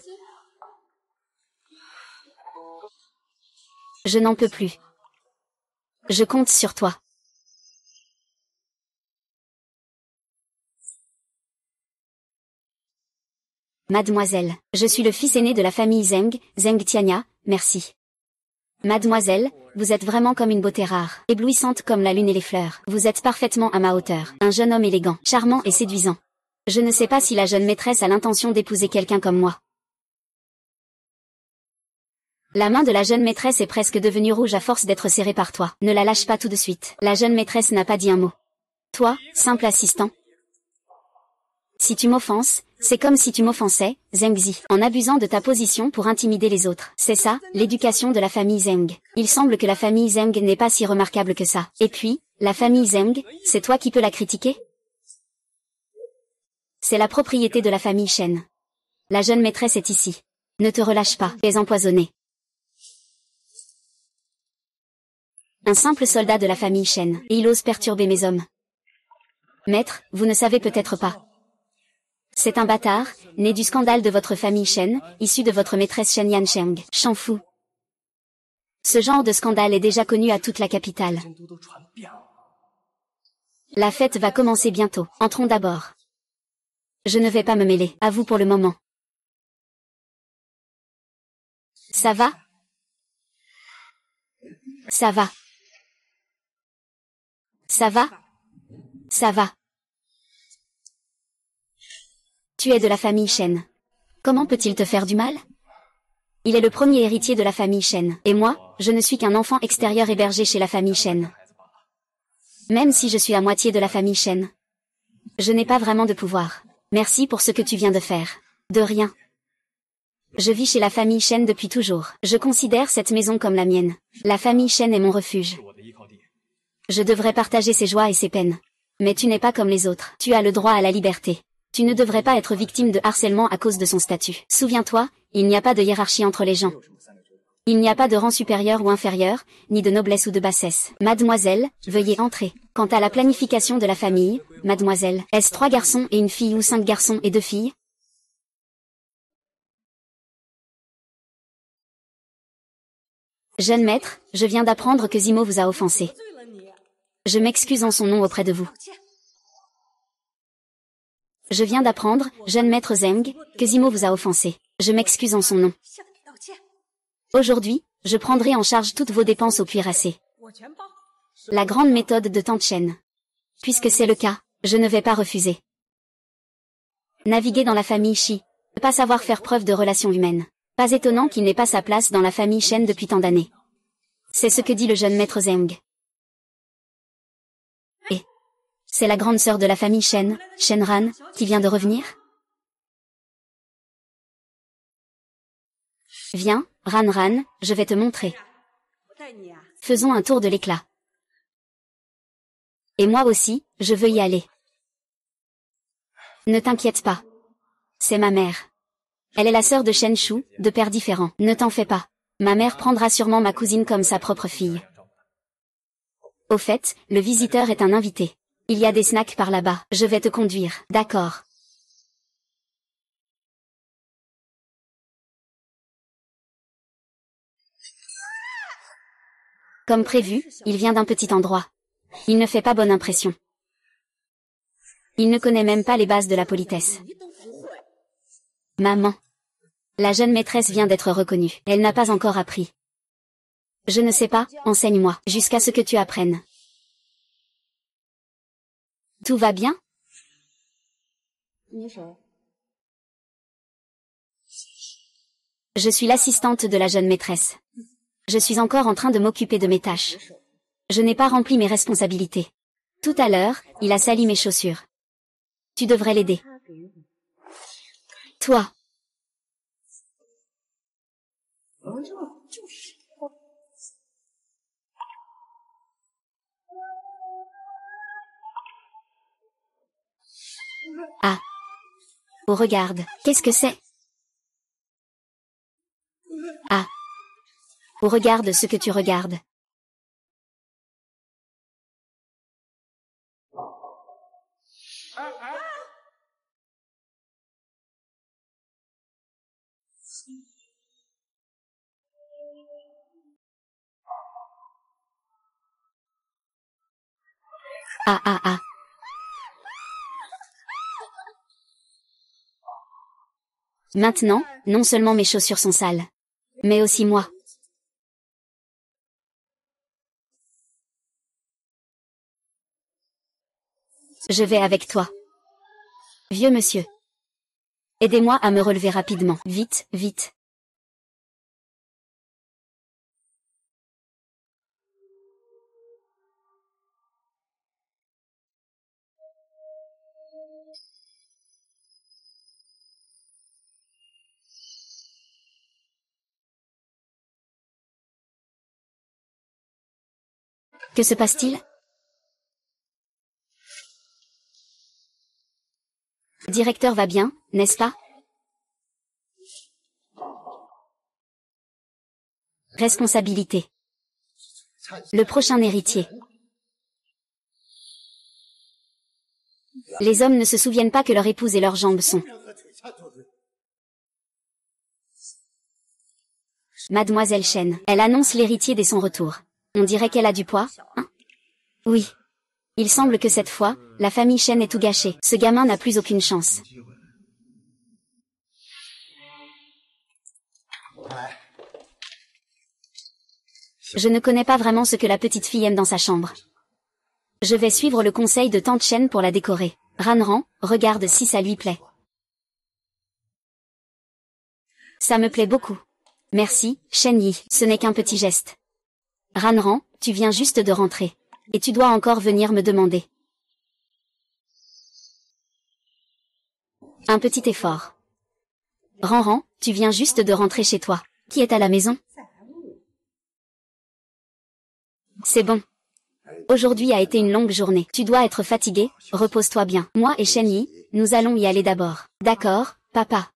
Je n'en peux plus. Je compte sur toi. Mademoiselle, je suis le fils aîné de la famille Zeng, Zeng Tiania, merci. Mademoiselle, vous êtes vraiment comme une beauté rare, éblouissante comme la lune et les fleurs. Vous êtes parfaitement à ma hauteur, un jeune homme élégant, charmant et séduisant. Je ne sais pas si la jeune maîtresse a l'intention d'épouser quelqu'un comme moi. La main de la jeune maîtresse est presque devenue rouge à force d'être serrée par toi. Ne la lâche pas tout de suite. La jeune maîtresse n'a pas dit un mot. Toi, simple assistant. Si tu m'offenses, c'est comme si tu m'offensais, Zengzi, en abusant de ta position pour intimider les autres. C'est ça, l'éducation de la famille Zeng. Il semble que la famille Zeng n'est pas si remarquable que ça. Et puis, la famille Zeng, c'est toi qui peux la critiquer? C'est la propriété de la famille Shen. La jeune maîtresse est ici. Ne te relâche pas, tu es empoisonné. Un simple soldat de la famille Shen, et il ose perturber mes hommes. Maître, vous ne savez peut-être pas. C'est un bâtard, né du scandale de votre famille Shen, issu de votre maîtresse Shen Yansheng, Shangfu. Ce genre de scandale est déjà connu à toute la capitale. La fête va commencer bientôt. Entrons d'abord. Je ne vais pas me mêler, à vous pour le moment. Ça va? Ça va. Ça va? Ça va. Tu es de la famille Shen. Comment peut-il te faire du mal? Il est le premier héritier de la famille Shen. Et moi, je ne suis qu'un enfant extérieur hébergé chez la famille Shen. Même si je suis la moitié de la famille Shen. Je n'ai pas vraiment de pouvoir. Merci pour ce que tu viens de faire. De rien. Je vis chez la famille Shen depuis toujours. Je considère cette maison comme la mienne. La famille Shen est mon refuge. Je devrais partager ses joies et ses peines. Mais tu n'es pas comme les autres. Tu as le droit à la liberté. Tu ne devrais pas être victime de harcèlement à cause de son statut. Souviens-toi, il n'y a pas de hiérarchie entre les gens. Il n'y a pas de rang supérieur ou inférieur, ni de noblesse ou de bassesse. Mademoiselle, veuillez entrer. Quant à la planification de la famille, mademoiselle, est-ce 3 garçons et une fille ou 5 garçons et 2 filles? Jeune maître, je viens d'apprendre que Zimo vous a offensé. Je m'excuse en son nom auprès de vous. Je viens d'apprendre, jeune maître Zeng, que Zimo vous a offensé. Je m'excuse en son nom. Aujourd'hui, je prendrai en charge toutes vos dépenses au cuirassé. La grande méthode de Tante Chen. Puisque c'est le cas, je ne vais pas refuser. Naviguer dans la famille Shi. Ne pas savoir faire preuve de relations humaines. Pas étonnant qu'il n'ait pas sa place dans la famille Shen depuis tant d'années. C'est ce que dit le jeune maître Zeng. Et c'est la grande sœur de la famille Shen, Shenran, qui vient de revenir? Viens, Ran, je vais te montrer. Faisons un tour de l'éclat. Et moi aussi, je veux y aller. Ne t'inquiète pas. C'est ma mère. Elle est la sœur de Shen Shu, de pères différents. Ne t'en fais pas. Ma mère prendra sûrement ma cousine comme sa propre fille. Au fait, le visiteur est un invité. Il y a des snacks par là-bas. Je vais te conduire. D'accord. Comme prévu, il vient d'un petit endroit. Il ne fait pas bonne impression. Il ne connaît même pas les bases de la politesse. Maman. La jeune maîtresse vient d'être reconnue. Elle n'a pas encore appris. Je ne sais pas, enseigne-moi, jusqu'à ce que tu apprennes. Tout va bien? Je suis l'assistante de la jeune maîtresse. Je suis encore en train de m'occuper de mes tâches. Je n'ai pas rempli mes responsabilités. Tout à l'heure, il a sali mes chaussures. Tu devrais l'aider. Toi. Ah. Oh regarde, qu'est-ce que c'est? Ah. Oh regarde ce que tu regardes. Ah. Maintenant, non seulement mes chaussures sont sales, mais aussi moi. Je vais avec toi. Vieux monsieur. Aidez-moi à me relever rapidement. Vite, vite. Que se passe-t-il? Directeur va bien, n'est-ce pas? Responsabilité. Le prochain héritier. Les hommes ne se souviennent pas que leur épouse et leurs jambes sont. Mademoiselle Chen. Elle annonce l'héritier dès son retour. On dirait qu'elle a du poids, hein? Oui. Il semble que cette fois, la famille Chen ait tout gâché. Ce gamin n'a plus aucune chance. Je ne connais pas vraiment ce que la petite fille aime dans sa chambre. Je vais suivre le conseil de tante Chen pour la décorer. Ranran, regarde si ça lui plaît. Ça me plaît beaucoup. Merci, Shen Yi, ce n'est qu'un petit geste. Ranran, tu viens juste de rentrer. Et tu dois encore venir me demander. Un petit effort. Ranran, tu viens juste de rentrer chez toi. Qui est à la maison? C'est bon. Aujourd'hui a été une longue journée. Tu dois être fatigué, repose-toi bien. Moi et Shen Yi, nous allons y aller d'abord. D'accord, papa.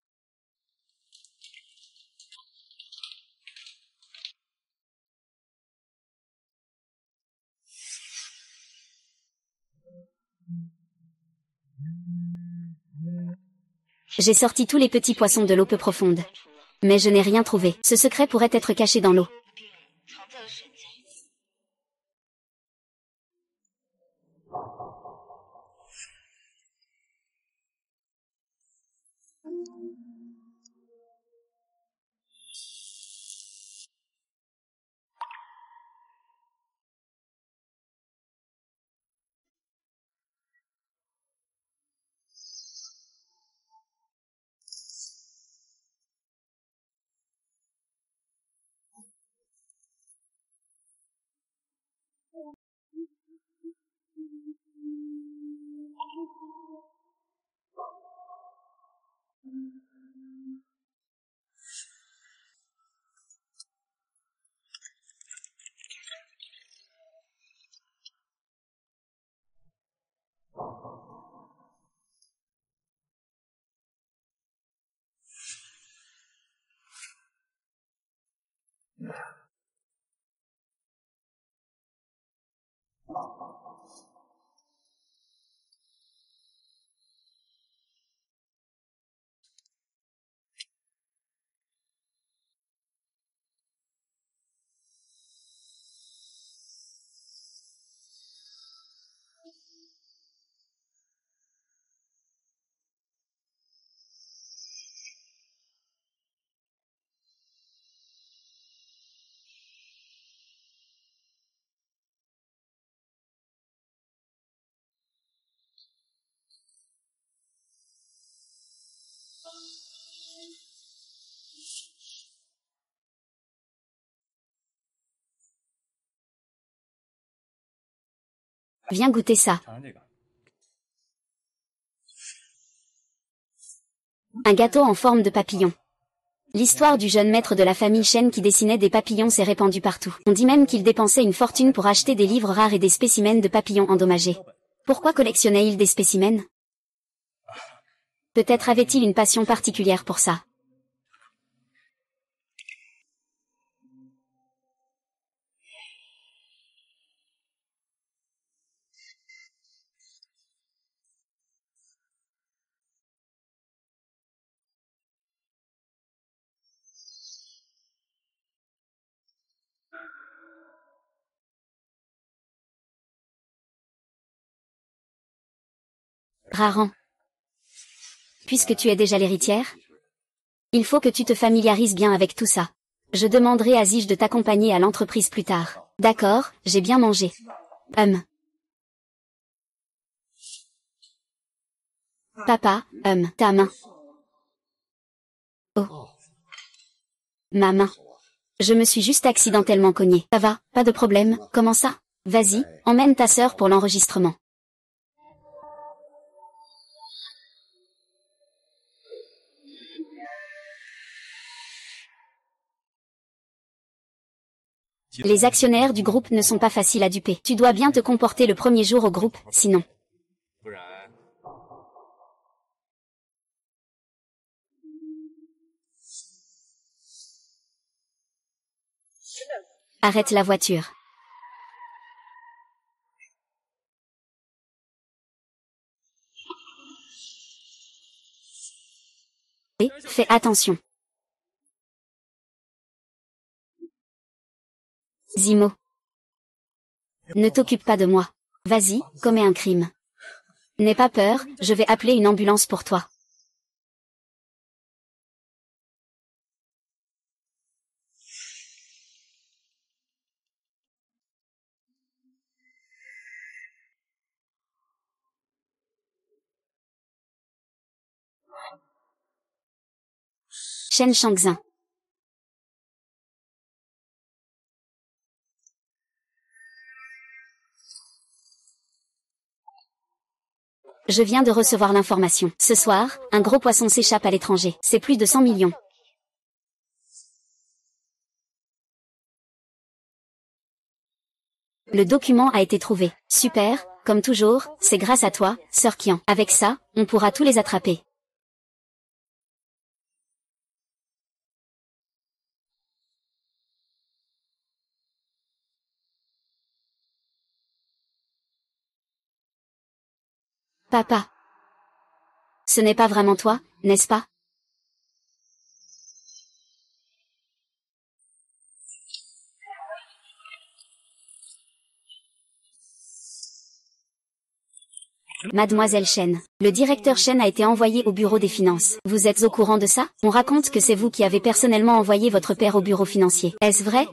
J'ai sorti tous les petits poissons de l'eau peu profonde. Mais je n'ai rien trouvé. Ce secret pourrait être caché dans l'eau. Viens goûter ça. Un gâteau en forme de papillon. L'histoire du jeune maître de la famille Chen qui dessinait des papillons s'est répandue partout. On dit même qu'il dépensait une fortune pour acheter des livres rares et des spécimens de papillons endommagés. Pourquoi collectionnait-il des spécimens? Peut-être avait-il une passion particulière pour ça. Raran. Puisque tu es déjà l'héritière, il faut que tu te familiarises bien avec tout ça. Je demanderai à Zige de t'accompagner à l'entreprise plus tard. D'accord, j'ai bien mangé. Papa, ta main. Oh. Ma main. Je me suis juste accidentellement cognée. Ça va, pas de problème, comment ça? Vas-y, emmène ta sœur pour l'enregistrement. Les actionnaires du groupe ne sont pas faciles à duper. Tu dois bien te comporter le premier jour au groupe, sinon. Arrête la voiture. Fais attention. Zimo. Ne t'occupe pas de moi. Vas-y, commets un crime. N'aie pas peur, je vais appeler une ambulance pour toi. Shen Shangxin. Je viens de recevoir l'information. Ce soir, un gros poisson s'échappe à l'étranger. C'est plus de 100 millions. Le document a été trouvé. Super, comme toujours, c'est grâce à toi, Sœur Qian. Avec ça, on pourra tous les attraper. Papa. Ce n'est pas vraiment toi, n'est-ce pas? Mademoiselle Shen. Le directeur Shen a été envoyé au bureau des finances. Vous êtes au courant de ça? On raconte que c'est vous qui avez personnellement envoyé votre père au bureau financier. Est-ce vrai?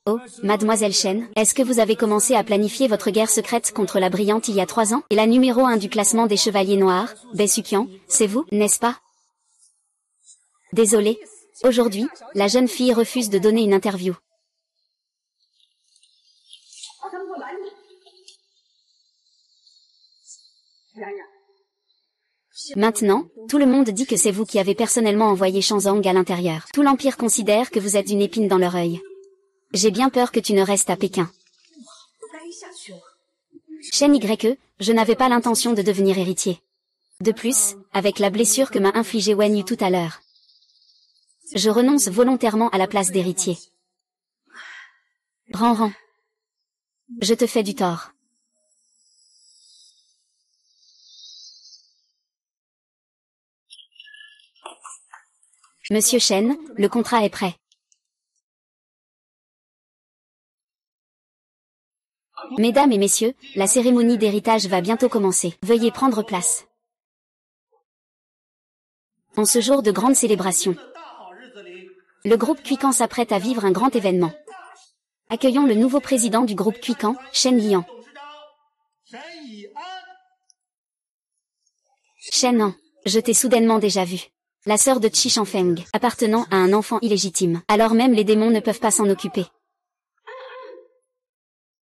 Oh, Mademoiselle Shen, est-ce que vous avez commencé à planifier votre guerre secrète contre la brillante il y a 3 ans? Et la numéro 1 du classement des chevaliers noirs, Bai Suqian, c'est vous, n'est-ce pas? Désolé. Aujourd'hui, la jeune fille refuse de donner une interview. Maintenant, tout le monde dit que c'est vous qui avez personnellement envoyé Shanzong à l'intérieur. Tout l'Empire considère que vous êtes une épine dans leur œil. J'ai bien peur que tu ne restes à Pékin. Shen Ye, je n'avais pas l'intention de devenir héritier. De plus, avec la blessure que m'a infligée Wen Yu tout à l'heure, je renonce volontairement à la place d'héritier. Ran. Je te fais du tort. Monsieur Shen, le contrat est prêt. Mesdames et messieurs, la cérémonie d'héritage va bientôt commencer. Veuillez prendre place. En ce jour de grande célébration, le groupe Cuican s'apprête à vivre un grand événement. Accueillons le nouveau président du groupe Cuican, Shen Yian. Shen An, je t'ai soudainement déjà vu. La sœur de Qi Shangfeng, appartenant à un enfant illégitime. Alors même les démons ne peuvent pas s'en occuper.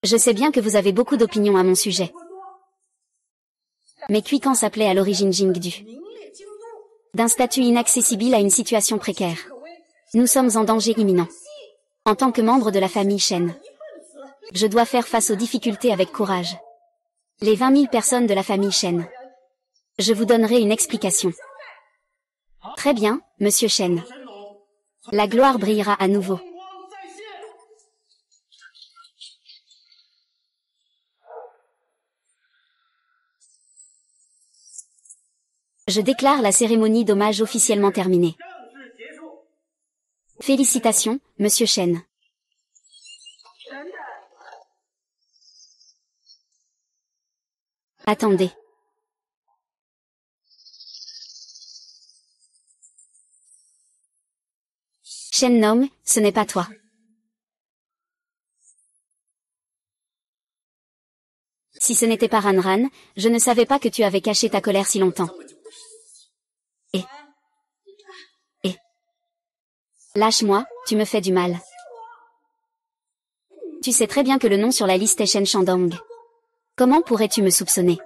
Je sais bien que vous avez beaucoup d'opinions à mon sujet. Mais Cuican s'appelait à l'origine Jingdu. D'un statut inaccessible à une situation précaire. Nous sommes en danger imminent. En tant que membre de la famille Shen, je dois faire face aux difficultés avec courage. Les 20 000 personnes de la famille Shen. Je vous donnerai une explication. Très bien, monsieur Shen. La gloire brillera à nouveau. Je déclare la cérémonie d'hommage officiellement terminée. Félicitations, monsieur Shen. Attendez. Shen Nong, ce n'est pas toi. Si ce n'était pas Ran, je ne savais pas que tu avais caché ta colère si longtemps. Lâche-moi, tu me fais du mal. Tu sais très bien que le nom sur la liste est Shen Shandong. Comment pourrais-tu me soupçonner?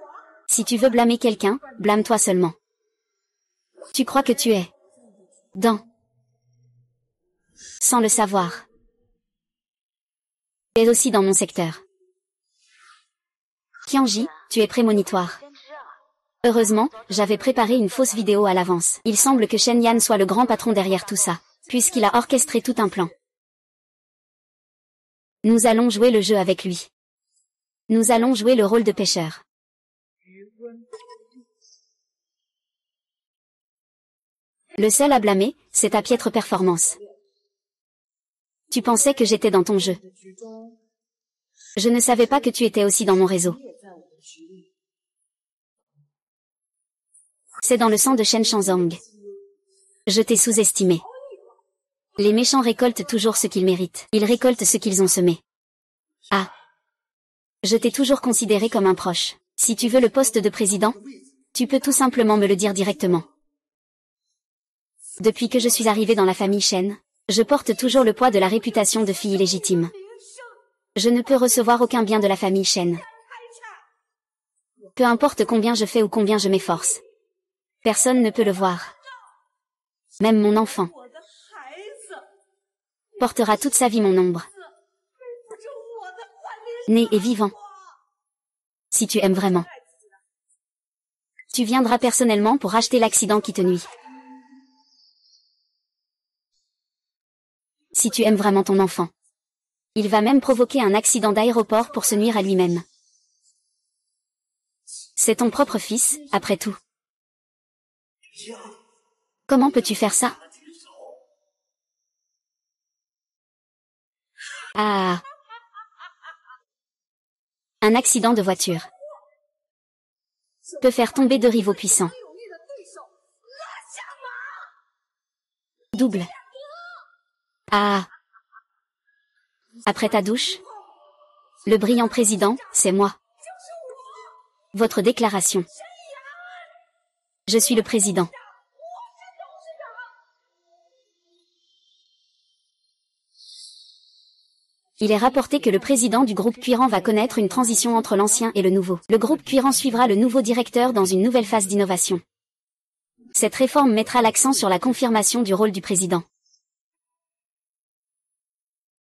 Si tu veux blâmer quelqu'un, blâme-toi seulement. Tu crois que tu es dans, sans le savoir. Tu es aussi dans mon secteur. Qianji, tu es prémonitoire. Heureusement, j'avais préparé une fausse vidéo à l'avance. Il semble que Shen Yan soit le grand patron derrière tout ça, puisqu'il a orchestré tout un plan. Nous allons jouer le jeu avec lui. Nous allons jouer le rôle de pêcheur. Le seul à blâmer, c'est ta piètre performance. Tu pensais que j'étais dans ton jeu. Je ne savais pas que tu étais aussi dans mon réseau. C'est dans le sang de Shen Shanzong. Je t'ai sous-estimé. Les méchants récoltent toujours ce qu'ils méritent. Ils récoltent ce qu'ils ont semé. Ah. Je t'ai toujours considéré comme un proche. Si tu veux le poste de président, tu peux tout simplement me le dire directement. Depuis que je suis arrivée dans la famille Shen, je porte toujours le poids de la réputation de fille illégitime. Je ne peux recevoir aucun bien de la famille Shen. Peu importe combien je fais ou combien je m'efforce. Personne ne peut le voir. Même mon enfant portera toute sa vie mon ombre. Né et vivant. Si tu aimes vraiment, tu viendras personnellement pour racheter l'accident qui te nuit. Si tu aimes vraiment ton enfant, il va même provoquer un accident d'aéroport pour se nuire à lui-même. C'est ton propre fils, après tout. Comment peux-tu faire ça? Ah. Un accident de voiture peut faire tomber deux rivaux puissants. Double. Ah. Après ta douche, le brillant président, c'est moi. Votre déclaration. Je suis le président. Il est rapporté que le président du groupe Cuiran va connaître une transition entre l'ancien et le nouveau. Le groupe Cuiran suivra le nouveau directeur dans une nouvelle phase d'innovation. Cette réforme mettra l'accent sur la confirmation du rôle du président.